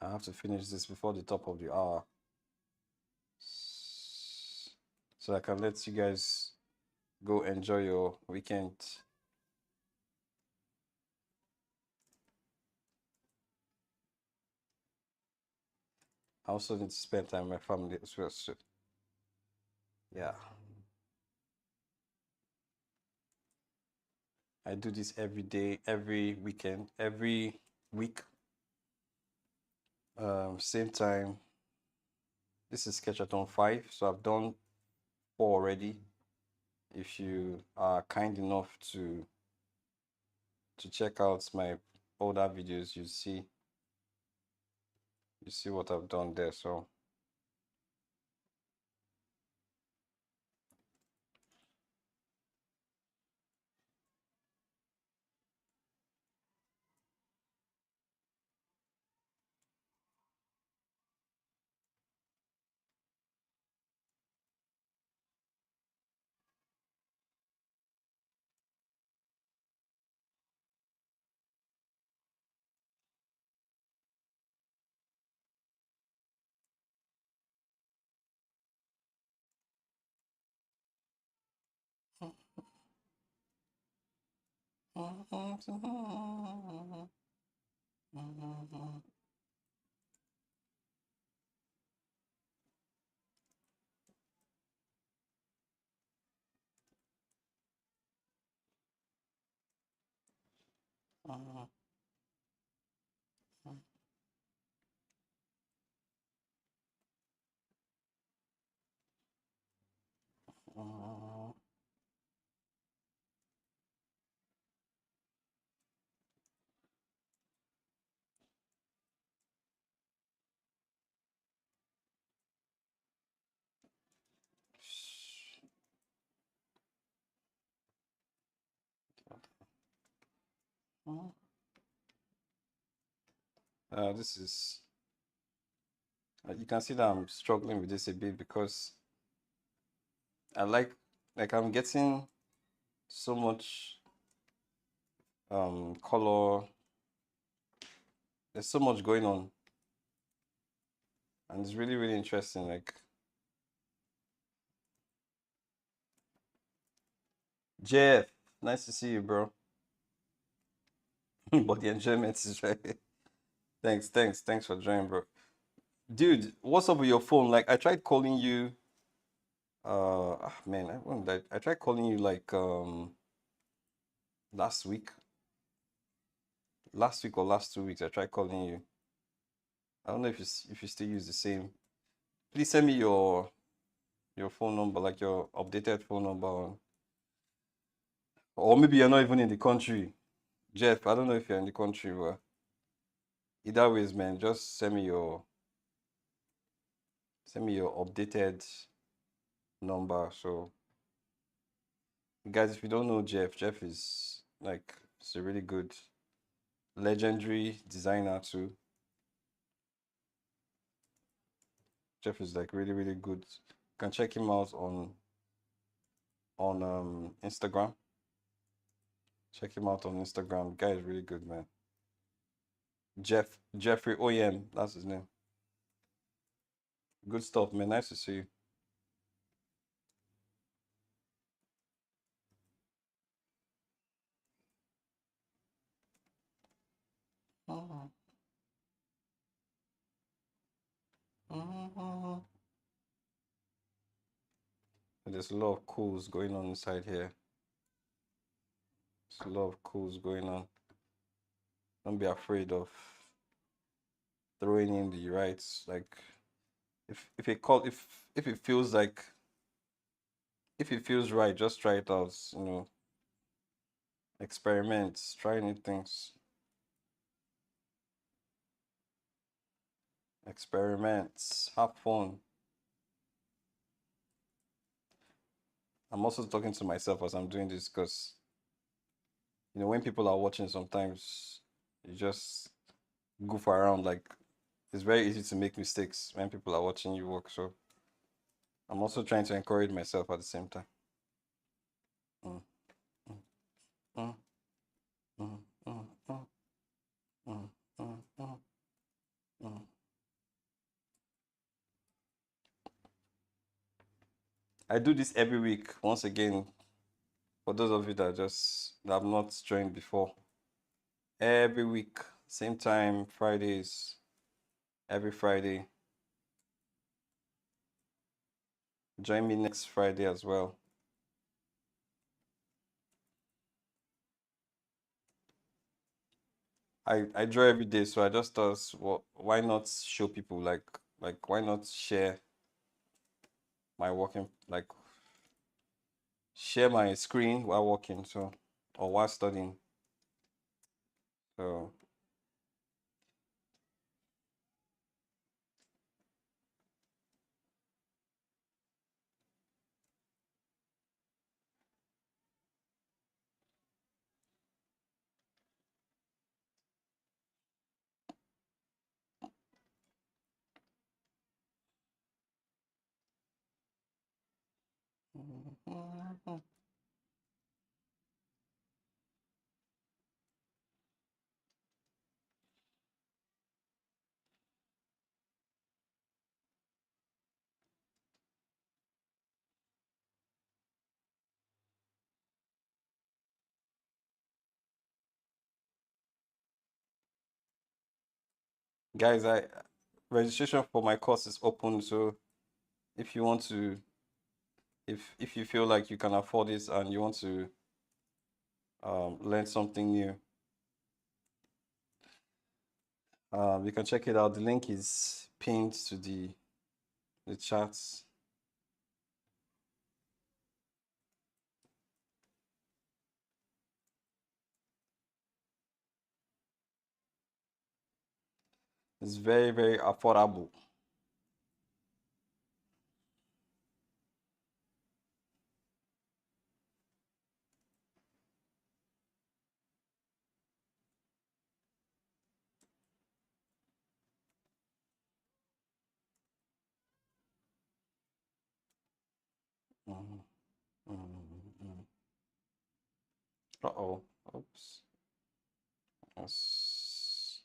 I have to finish this before the top of the hour. So I can let you guys go enjoy your weekend. I also need to spend time with my family as well. So yeah. I do this every day, every weekend, every week. Same time. This is Sketchathon 5, so I've done 4 already. If you are kind enough to check out my older videos, you see what I've done there. So this is you can see that I'm struggling with this a bit because I like I'm getting so much color. There's so much going on, and it's really, really interesting. Like Jeff, nice to see you, bro. But the enjoyment is right. Thanks for joining, bro. Dude, what's up with your phone? Like I tried calling you. Man, I tried calling you like last week, or last 2 weeks. I tried calling you. I don't know if you still use the same. Please send me your phone number, like your updated phone number, or maybe you're not even in the country. Jeff, I don't know if you're in the country, but either ways, man, just send me Send me your updated number. So, guys, if you don't know Jeff, Jeff is like he's a really good, legendary designer too. Jeff is like really, really good. You can check him out on Instagram. Check him out on Instagram. The guy is really good, man. Jeffrey OEM, that's his name. Good stuff, man. Nice to see you. Mhm, mhm. There's a lot of cools going on inside here. There's a lot of cools going on. Don't be afraid of throwing in the rights. Like if it call if it feels like if it feels right, just try it out. Experiment, try new things. Experiments, have fun. I'm also talking to myself as I'm doing this because when people are watching, sometimes you just goof around. Like it's very easy to make mistakes when people are watching you work. So I'm also trying to encourage myself at the same time. Mm, mm, mm, mm, mm, mm, mm, mm, mm, mm. I do this every week. Once again, for those of you that have not joined before, every week, same time, Fridays, every Friday. Join me next Friday as well. I draw every day, so I just thought, well, why not show people like why not share my working like share my screen while working, so or while studying. So guys, I registration for my course is open, so if you want to if you feel like you can afford this and you want to learn something new, you can check it out. The link is pinned to the chats. It's very, very affordable. Mhm, mhm, mhm. Uh-oh. Oops. Yes.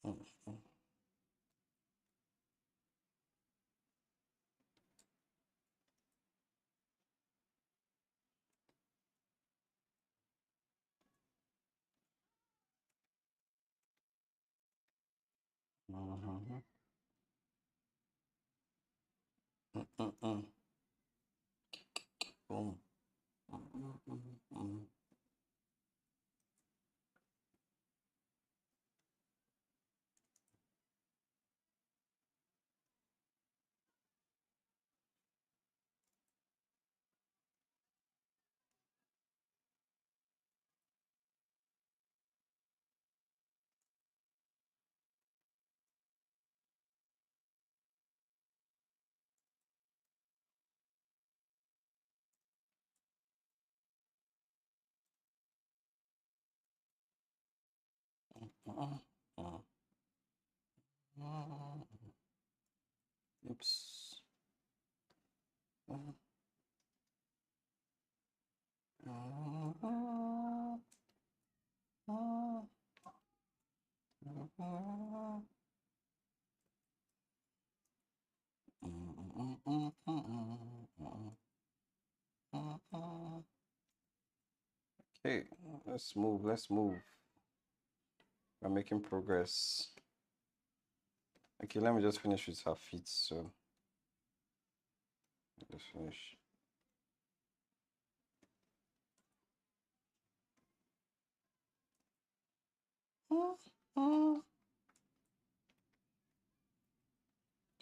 Mhm, mhm, mhm, mhm, boom. Mhm, mhm, mhm. Oops. Okay, let's move. Let's move. We're making progress. Okay, let me just finish with her feet. So just finish.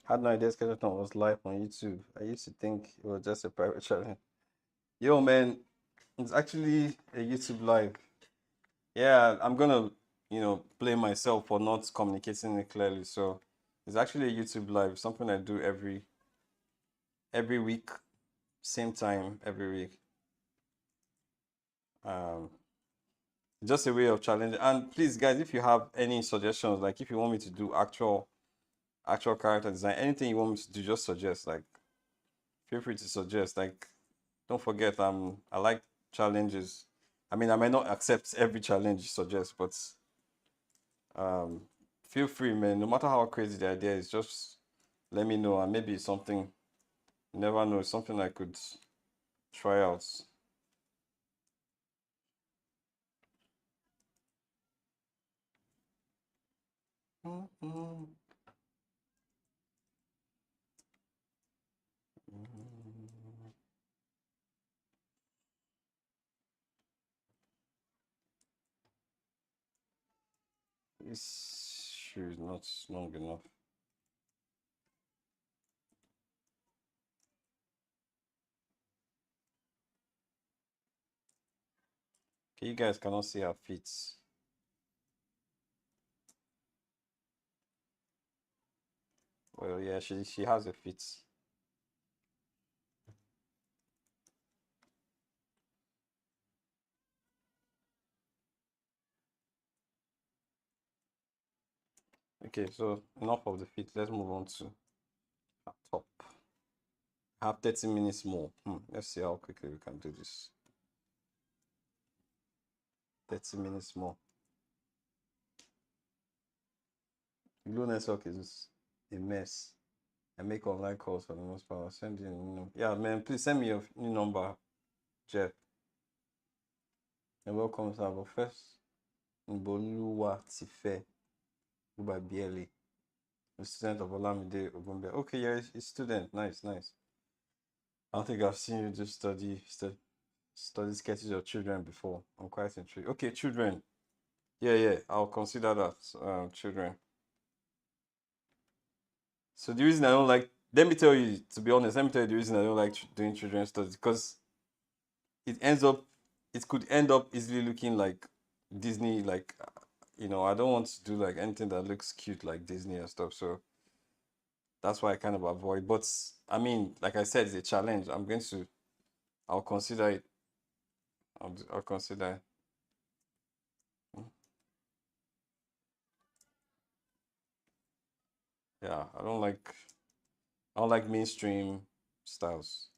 Had no idea Sketchathon was live on YouTube. I used to think it was just a private channel. Yo, man, it's actually a YouTube live. Yeah, I'm gonna, blame myself for not communicating it clearly. So it's actually a YouTube live, something I do every week, same time every week. Um, just a way of challenging. And please, guys, if you have any suggestions, like if you want me to do actual character design, anything you want me to do, just suggest. Like, feel free to suggest. Like, don't forget, I like challenges. I mean, I might not accept every challenge you suggest, but um, feel free, man. No matter how crazy the idea is, just let me know, and maybe it's something. You never know, it's something I could try out. This shoe is not long enough. Okay, you guys cannot see her feet. Well, yeah, she has a feet. Okay, so enough of the feet. Let's move on to her top. I have 30 minutes more. Let's see how quickly we can do this. 30 minutes more. Glue network is a mess. I make online calls for the most part. I'll send you a new number. Yeah, man, please send me your new number, Jeff. And welcome, sir. But first, Mboluwa Tife Ubabiele, a student of Olamide Ogumbe. Okay, yeah, he's a student. Nice, nice. I don't think I've seen you just study sketches of children before. I'm quite intrigued. Okay, children. Yeah, I'll consider that. Children. So the reason I don't like, let me tell you, to be honest, let me tell you the reason I don't like doing children's studies, because it ends up, it could end up easily looking like Disney, like, I don't want to do like anything that looks cute like Disney and stuff. So that's why I kind of avoid. But I mean, like I said, it's a challenge. I'll consider it. I'll consider it. Yeah, I don't like mainstream styles.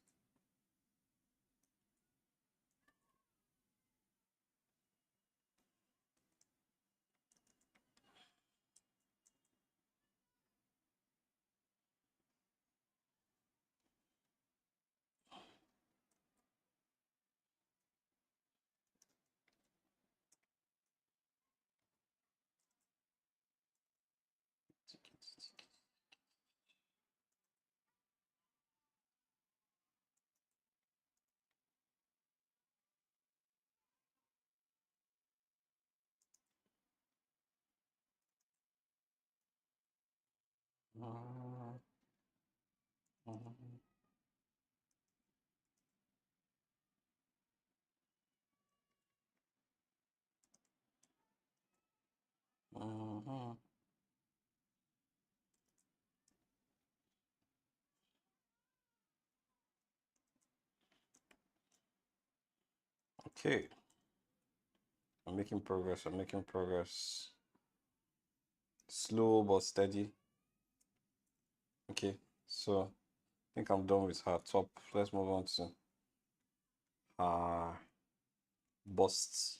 Okay, I'm making progress. I'm making progress. slow but steady. Okay, so I think I'm done with her top. Let's move on to her busts.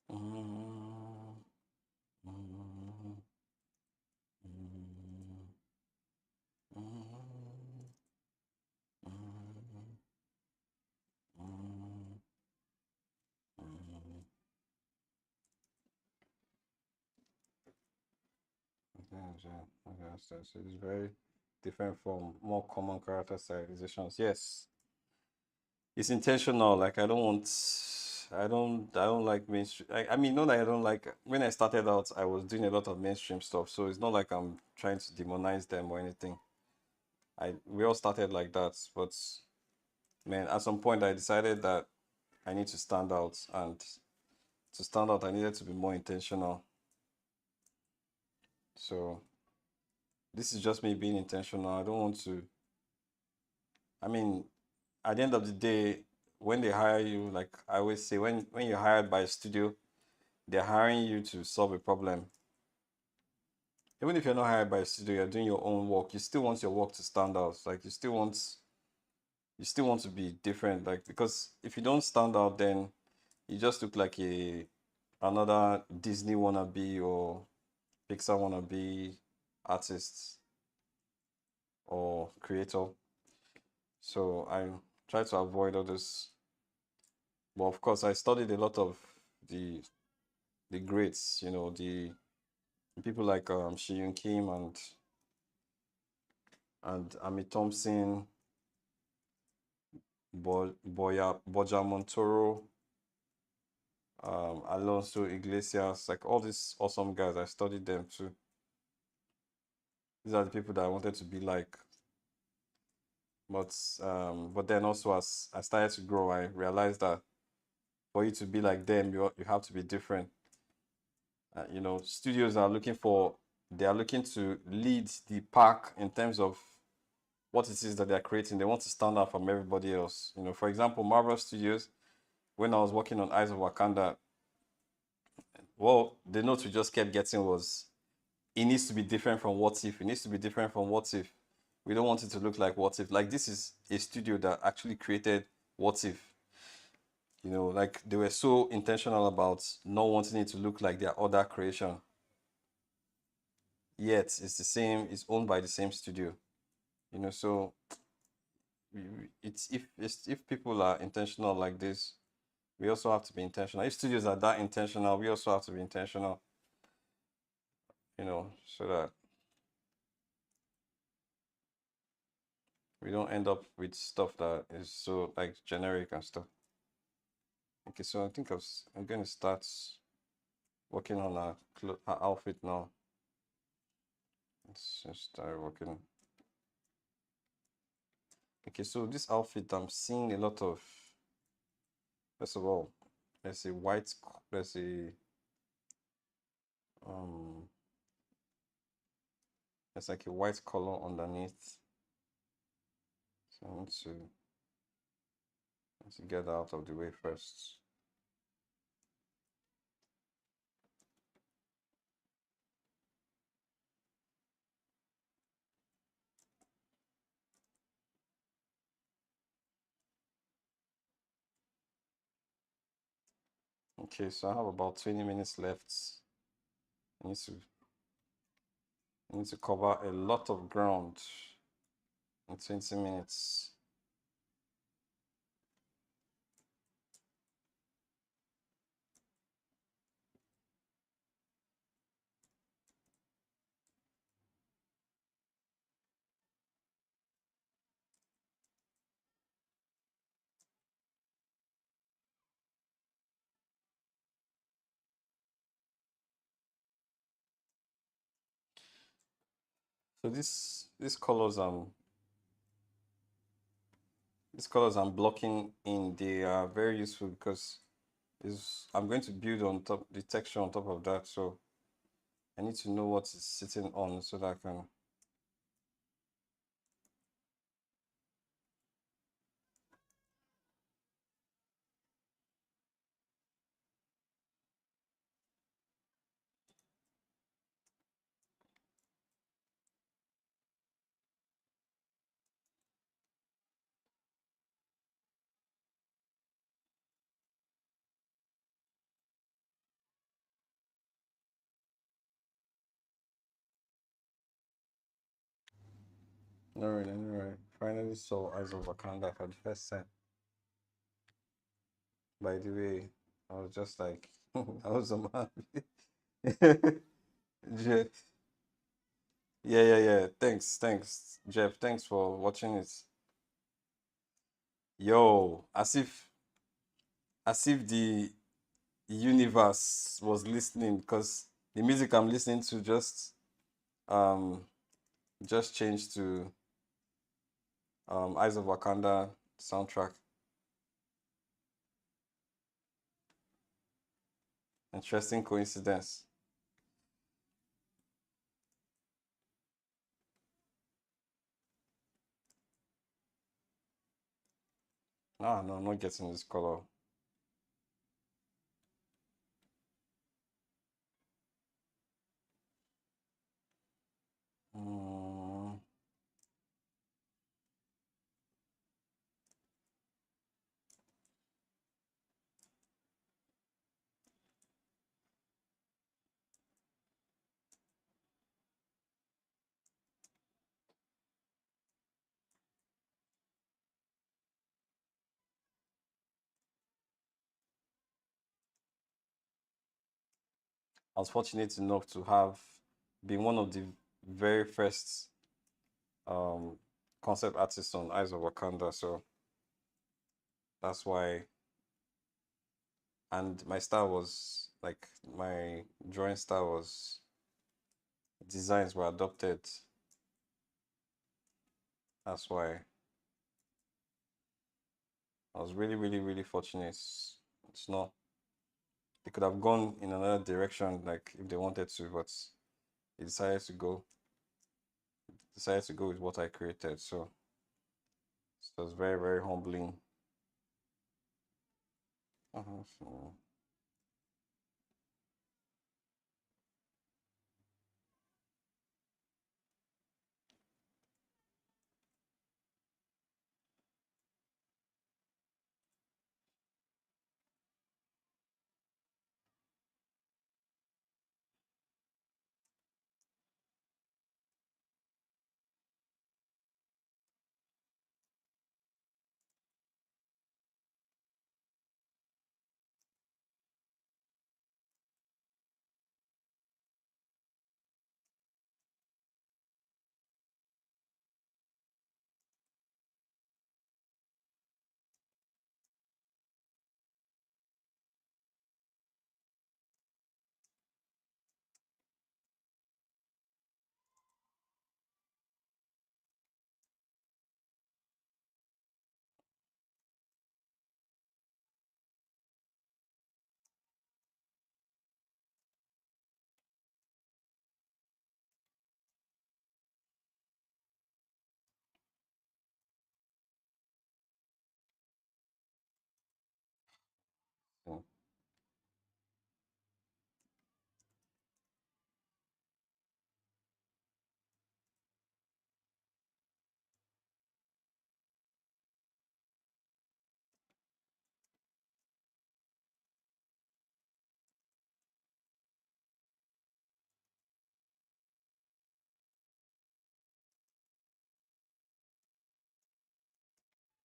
Mm, mm, mm, mm, mm, mm, mm. Okay, okay, so it's very different from more common character stylizations. Yes, it's intentional. Like I don't like mainstream. I mean, not that I don't like. When I started out, I was doing a lot of mainstream stuff, so it's not like I'm trying to demonize them or anything. We all started like that, but man, at some point I decided that I need to stand out, and to stand out, I needed to be more intentional. So this is just me being intentional. I don't want to. I mean, at the end of the day, when they hire you, like I always say, when you're hired by a studio, they're hiring you to solve a problem. Even if you're not hired by a studio, you're doing your own work. You still want your work to stand out. Like you still want to be different. Like because if you don't stand out, then you just look like a another Disney wannabe or Pixar wannabe artist or creator. So I try to avoid all this. But of course, I studied a lot of the the greats. You know, the people like Shi Kim and Amy Thompson, Boja Montoro, Alonso Iglesias, like all these awesome guys. I studied them too. These are the people that I wanted to be like. But then also as I started to grow, I realized that for you to be like them, you have to be different. You know, studios are looking for they are looking to lead the pack in terms of what it is that they're creating. They want to stand out from everybody else. You know, for example, Marvel Studios, when I was working on Eyes of Wakanda, well, the note we just kept getting was it needs to be different from What If. It needs to be different from What If. We don't want it to look like What If. Like this is a studio that actually created What If. You know, like they were so intentional about not wanting it to look like their other creation. Yet it's the same, it's owned by the same studio. You know, so if people are intentional like this, we also have to be intentional. If studios are that intentional, we also have to be intentional, you know, so that we don't end up with stuff that is so like generic and stuff. Okay, so I think I'm going to start working on our outfit now. Let's just start working. Okay, so this outfit, I'm seeing a lot of, first of all, there's a white, there's a, um, there's like a white color underneath. So I need to get that out of the way first. Okay, so I have about 20 minutes left. I need to, I need to cover a lot of ground in 20 minutes. So these colors I'm blocking in, they are very useful because is I'm going to build on top the texture on top of that. So I need to know what it's sitting on so that I can. All right, all right. Finally saw Eyes of Wakanda for the first time. By the way, I was just like, I was so happy. Jeff, yeah, yeah, yeah. Thanks, Jeff. Thanks for watching it. Yo, as if the universe was listening, because the music I'm listening to um just changed to Eyes of Wakanda soundtrack. Interesting coincidence. Ah, no, I'm not getting this color. Mm, I was fortunate enough to have been one of the very first um concept artists on Eyes of Wakanda, so that's why. And my style was like my drawing style was designs were adopted. That's why I was really, really, really fortunate. It's not. They could have gone in another direction, like if they wanted to, but they decided to go with what I created. So it was very, very humbling. So, so,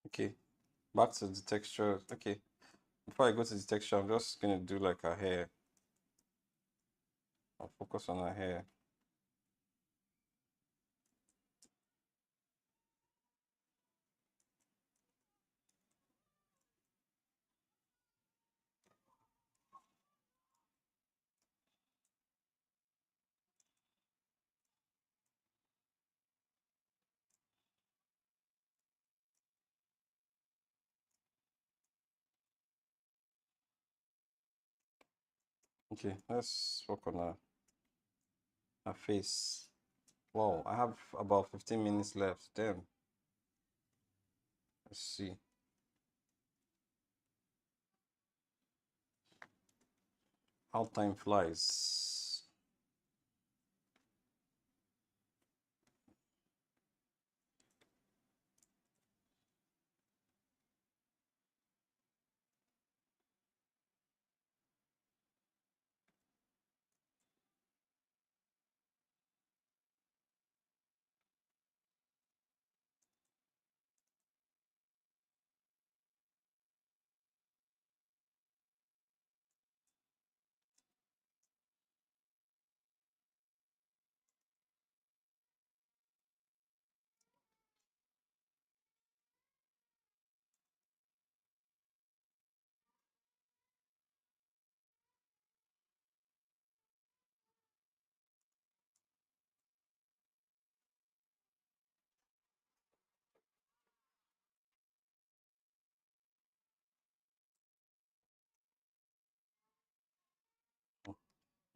okay, back to the texture. Okay, before I go to the texture, I'm just gonna do like her hair. I'll focus on her hair. Okay, let's work on her face. Wow, I have about 15 minutes left. Damn. Let's see. How time flies.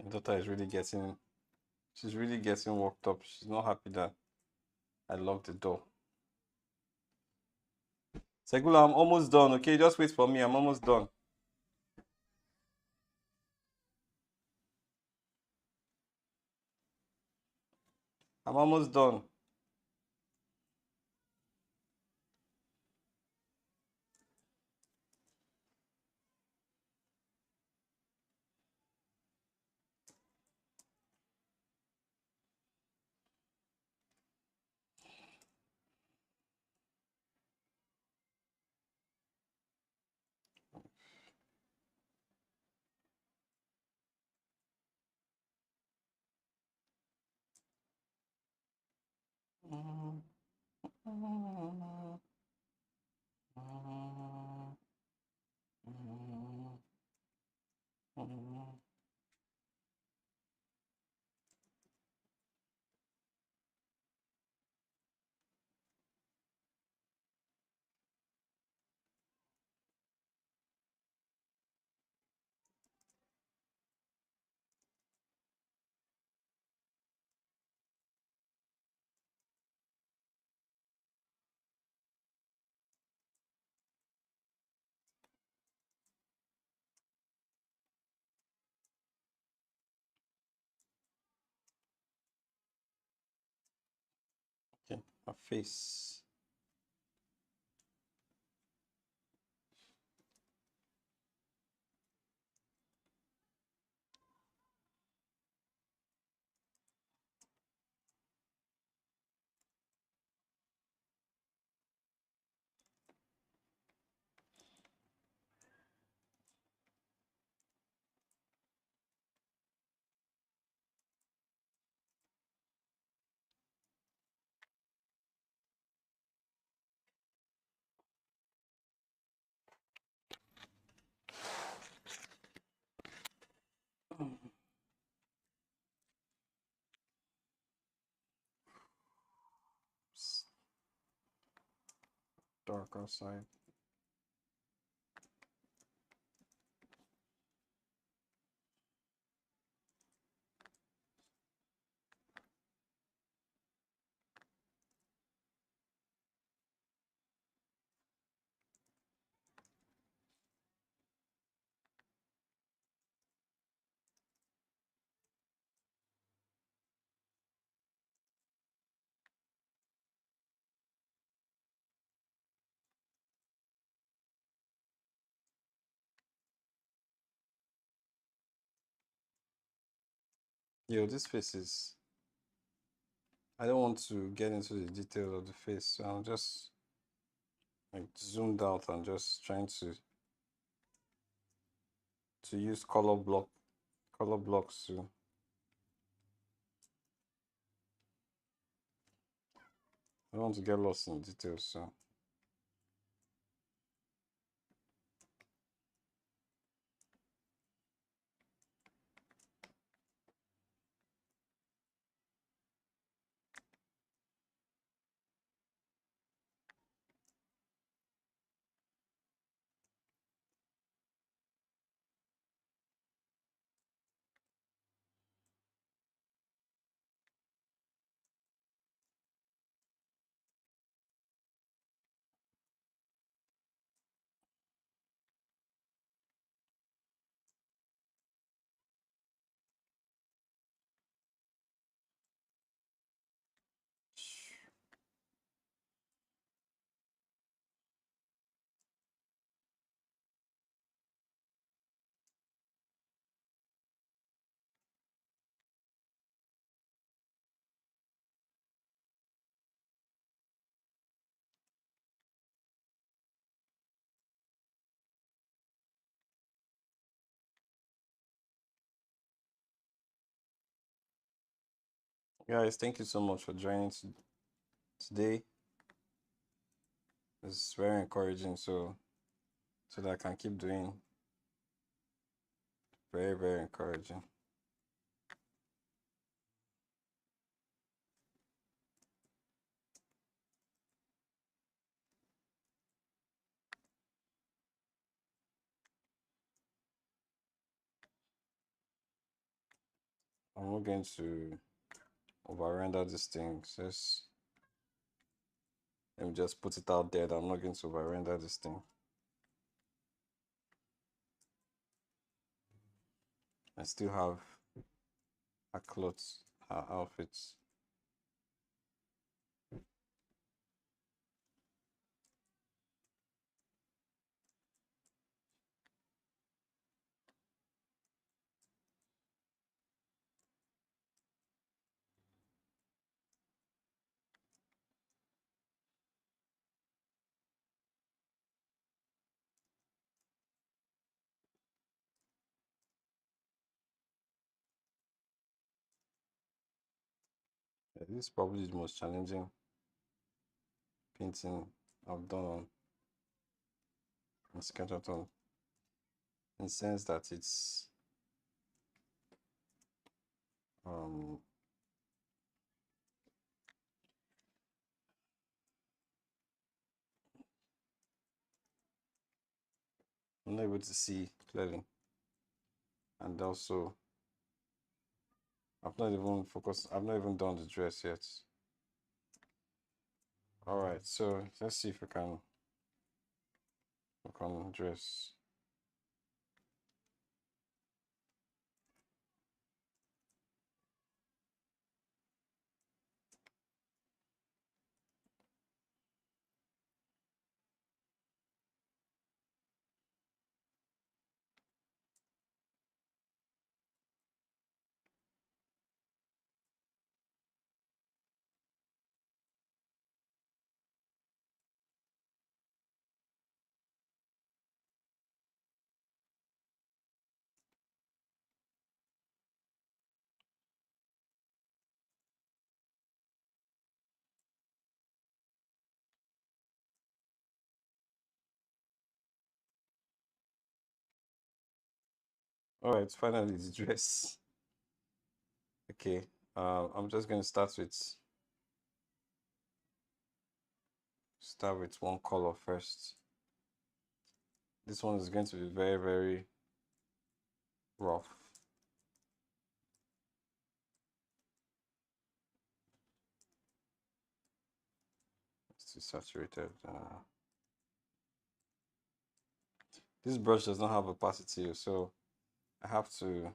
My daughter is really getting, she's really getting worked up. She's not happy that I locked the door. Segula, I'm almost done, okay? Just wait for me. I'm almost done. I'm almost done. Okay, her face. It's dark outside. Yo, this face is. I don't want to get into the detail of the face, so I'm just like zoomed out and just trying to use color blocks to. I don't want to get lost in details, so. Guys, thank you so much for joining today. It's very encouraging, so that I can keep doing. Very, very encouraging. I'm not going to over render this thing. Let me just put it out there that I'm not going to over render this thing. I still have her clothes, her outfits. Yeah, this is probably the most challenging painting I've done on Sketchathon, in the sense that it's um I'm not able to see clearly, and also I've not even focused. I've not even done the dress yet. All right, so let's see if we can work on dress. All right, finally the dress. Okay, I'm just going to start with one color first. This one is going to be very, very rough. It's too saturated. This brush does not have opacity, so I have to.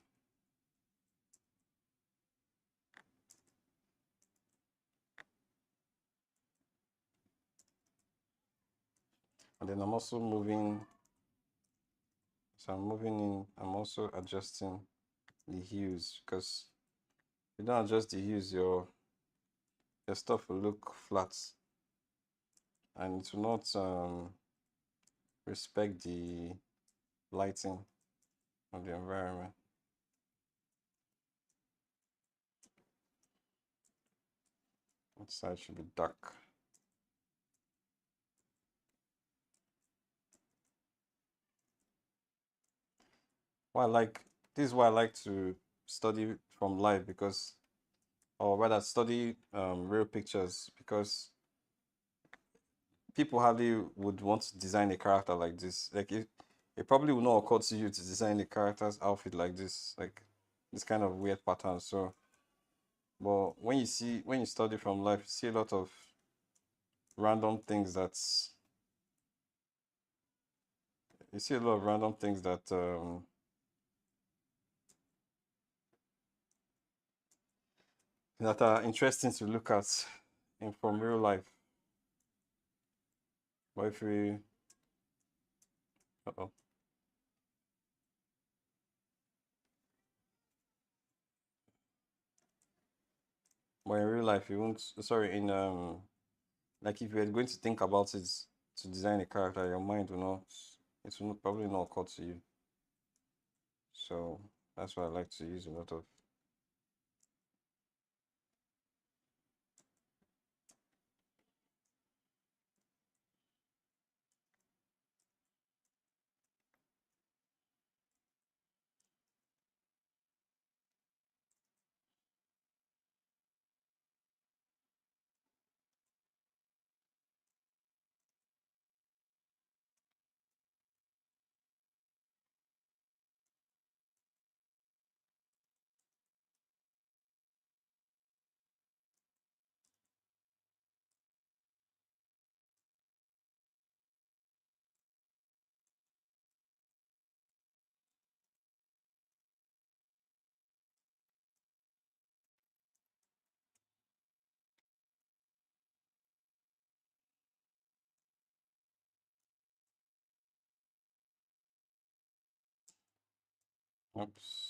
And then I'm also moving. So I'm moving in. I'm also adjusting the hues, because if you don't adjust the hues, your stuff will look flat, and it will not respect the lighting of the environment. Inside should be dark. Why I like This is why I like to study from life, because, or rather study real pictures, because people hardly would want to design a character like this. Like, it probably would not occur to you to design a character's outfit like this, like this kind of weird pattern. So, but when you study from life, you see a lot of random things that are interesting to look at from real life. But if we, uh-oh. But in real life, you won't. Sorry, in like if you're going to think about it to design a character, your mind will not. It will probably not occur to you. So that's why I like to use a lot of Oops.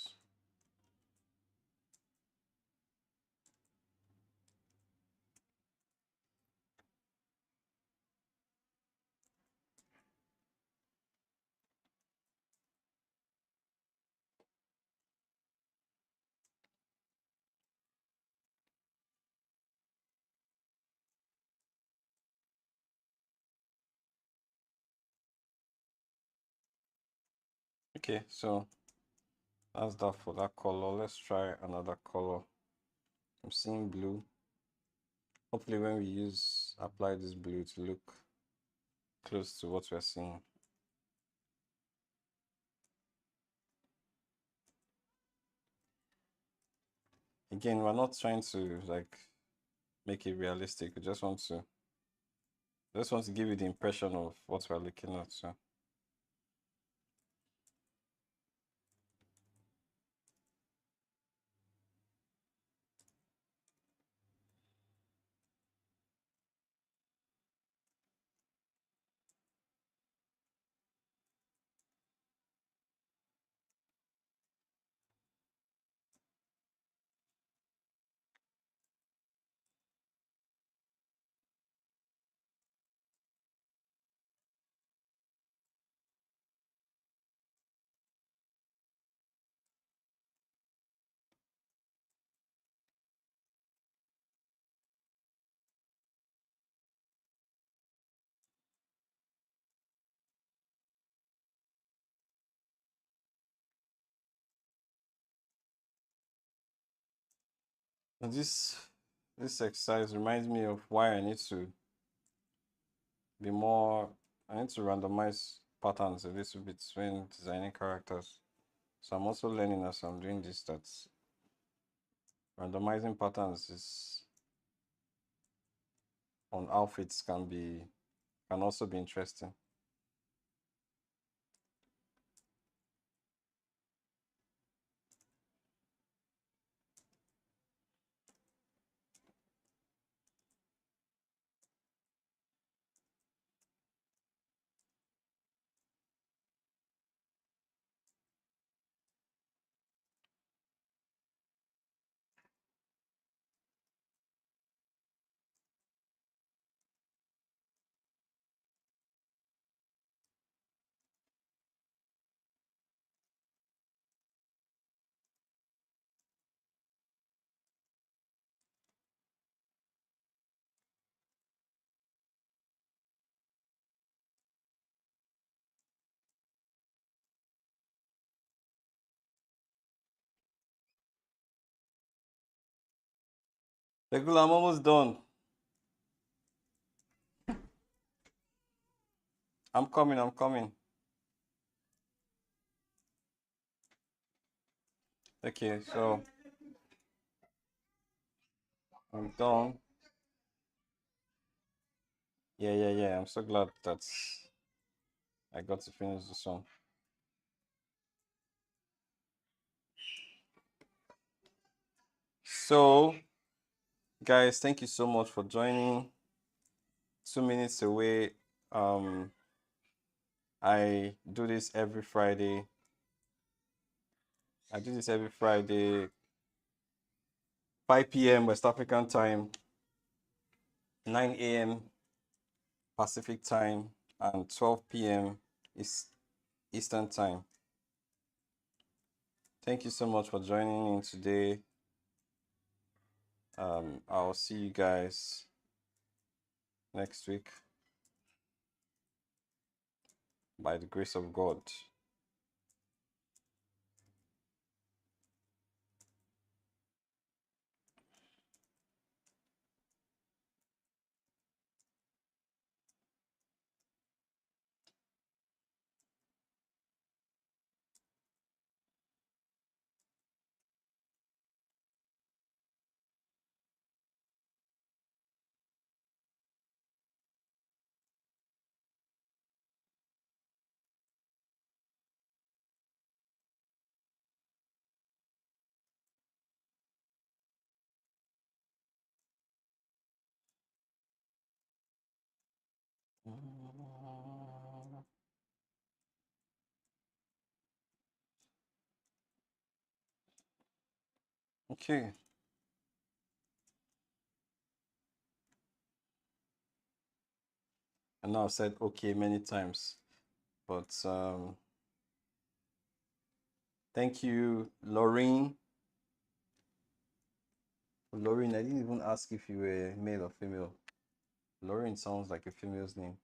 Okay, so that's that for that color. Let's try another color. I'm seeing blue. Hopefully when we apply this blue to look close to what we're seeing. Again, we're not trying to like make it realistic. We just want to give you the impression of what we're looking at. So and this exercise reminds me of why I need to be more. I need to randomize patterns a little bit when designing characters. So I'm also learning as I'm doing this that randomizing patterns is on outfits can also be interesting. Regula, I'm almost done. I'm coming, I'm coming. Okay, so I'm done. Yeah. I'm so glad that I got to finish the song. So, guys, thank you so much for joining. 2 minutes away. I do this every Friday. I do this every Friday, 5 p.m. West African time, 9 a.m. Pacific time, and 12 p.m. Eastern time. Thank you so much for joining in today. I'll see you guys next week by the grace of God. Okay. I know I've said okay many times, but thank you, Laureen. Laureen, I didn't even ask if you were male or female. Laureen sounds like a female's name.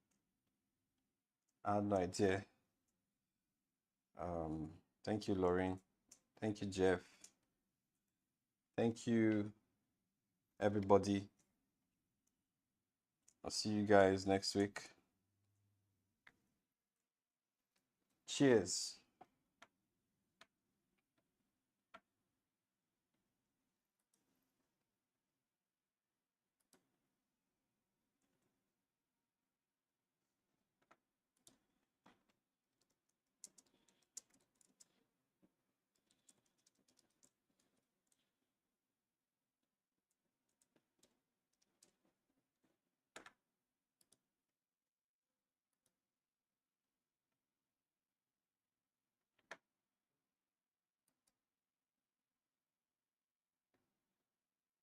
I had no idea. Um, Thank you, Laureen. Thank you, Jeff. Thank you, everybody. I'll see you guys next week. Cheers.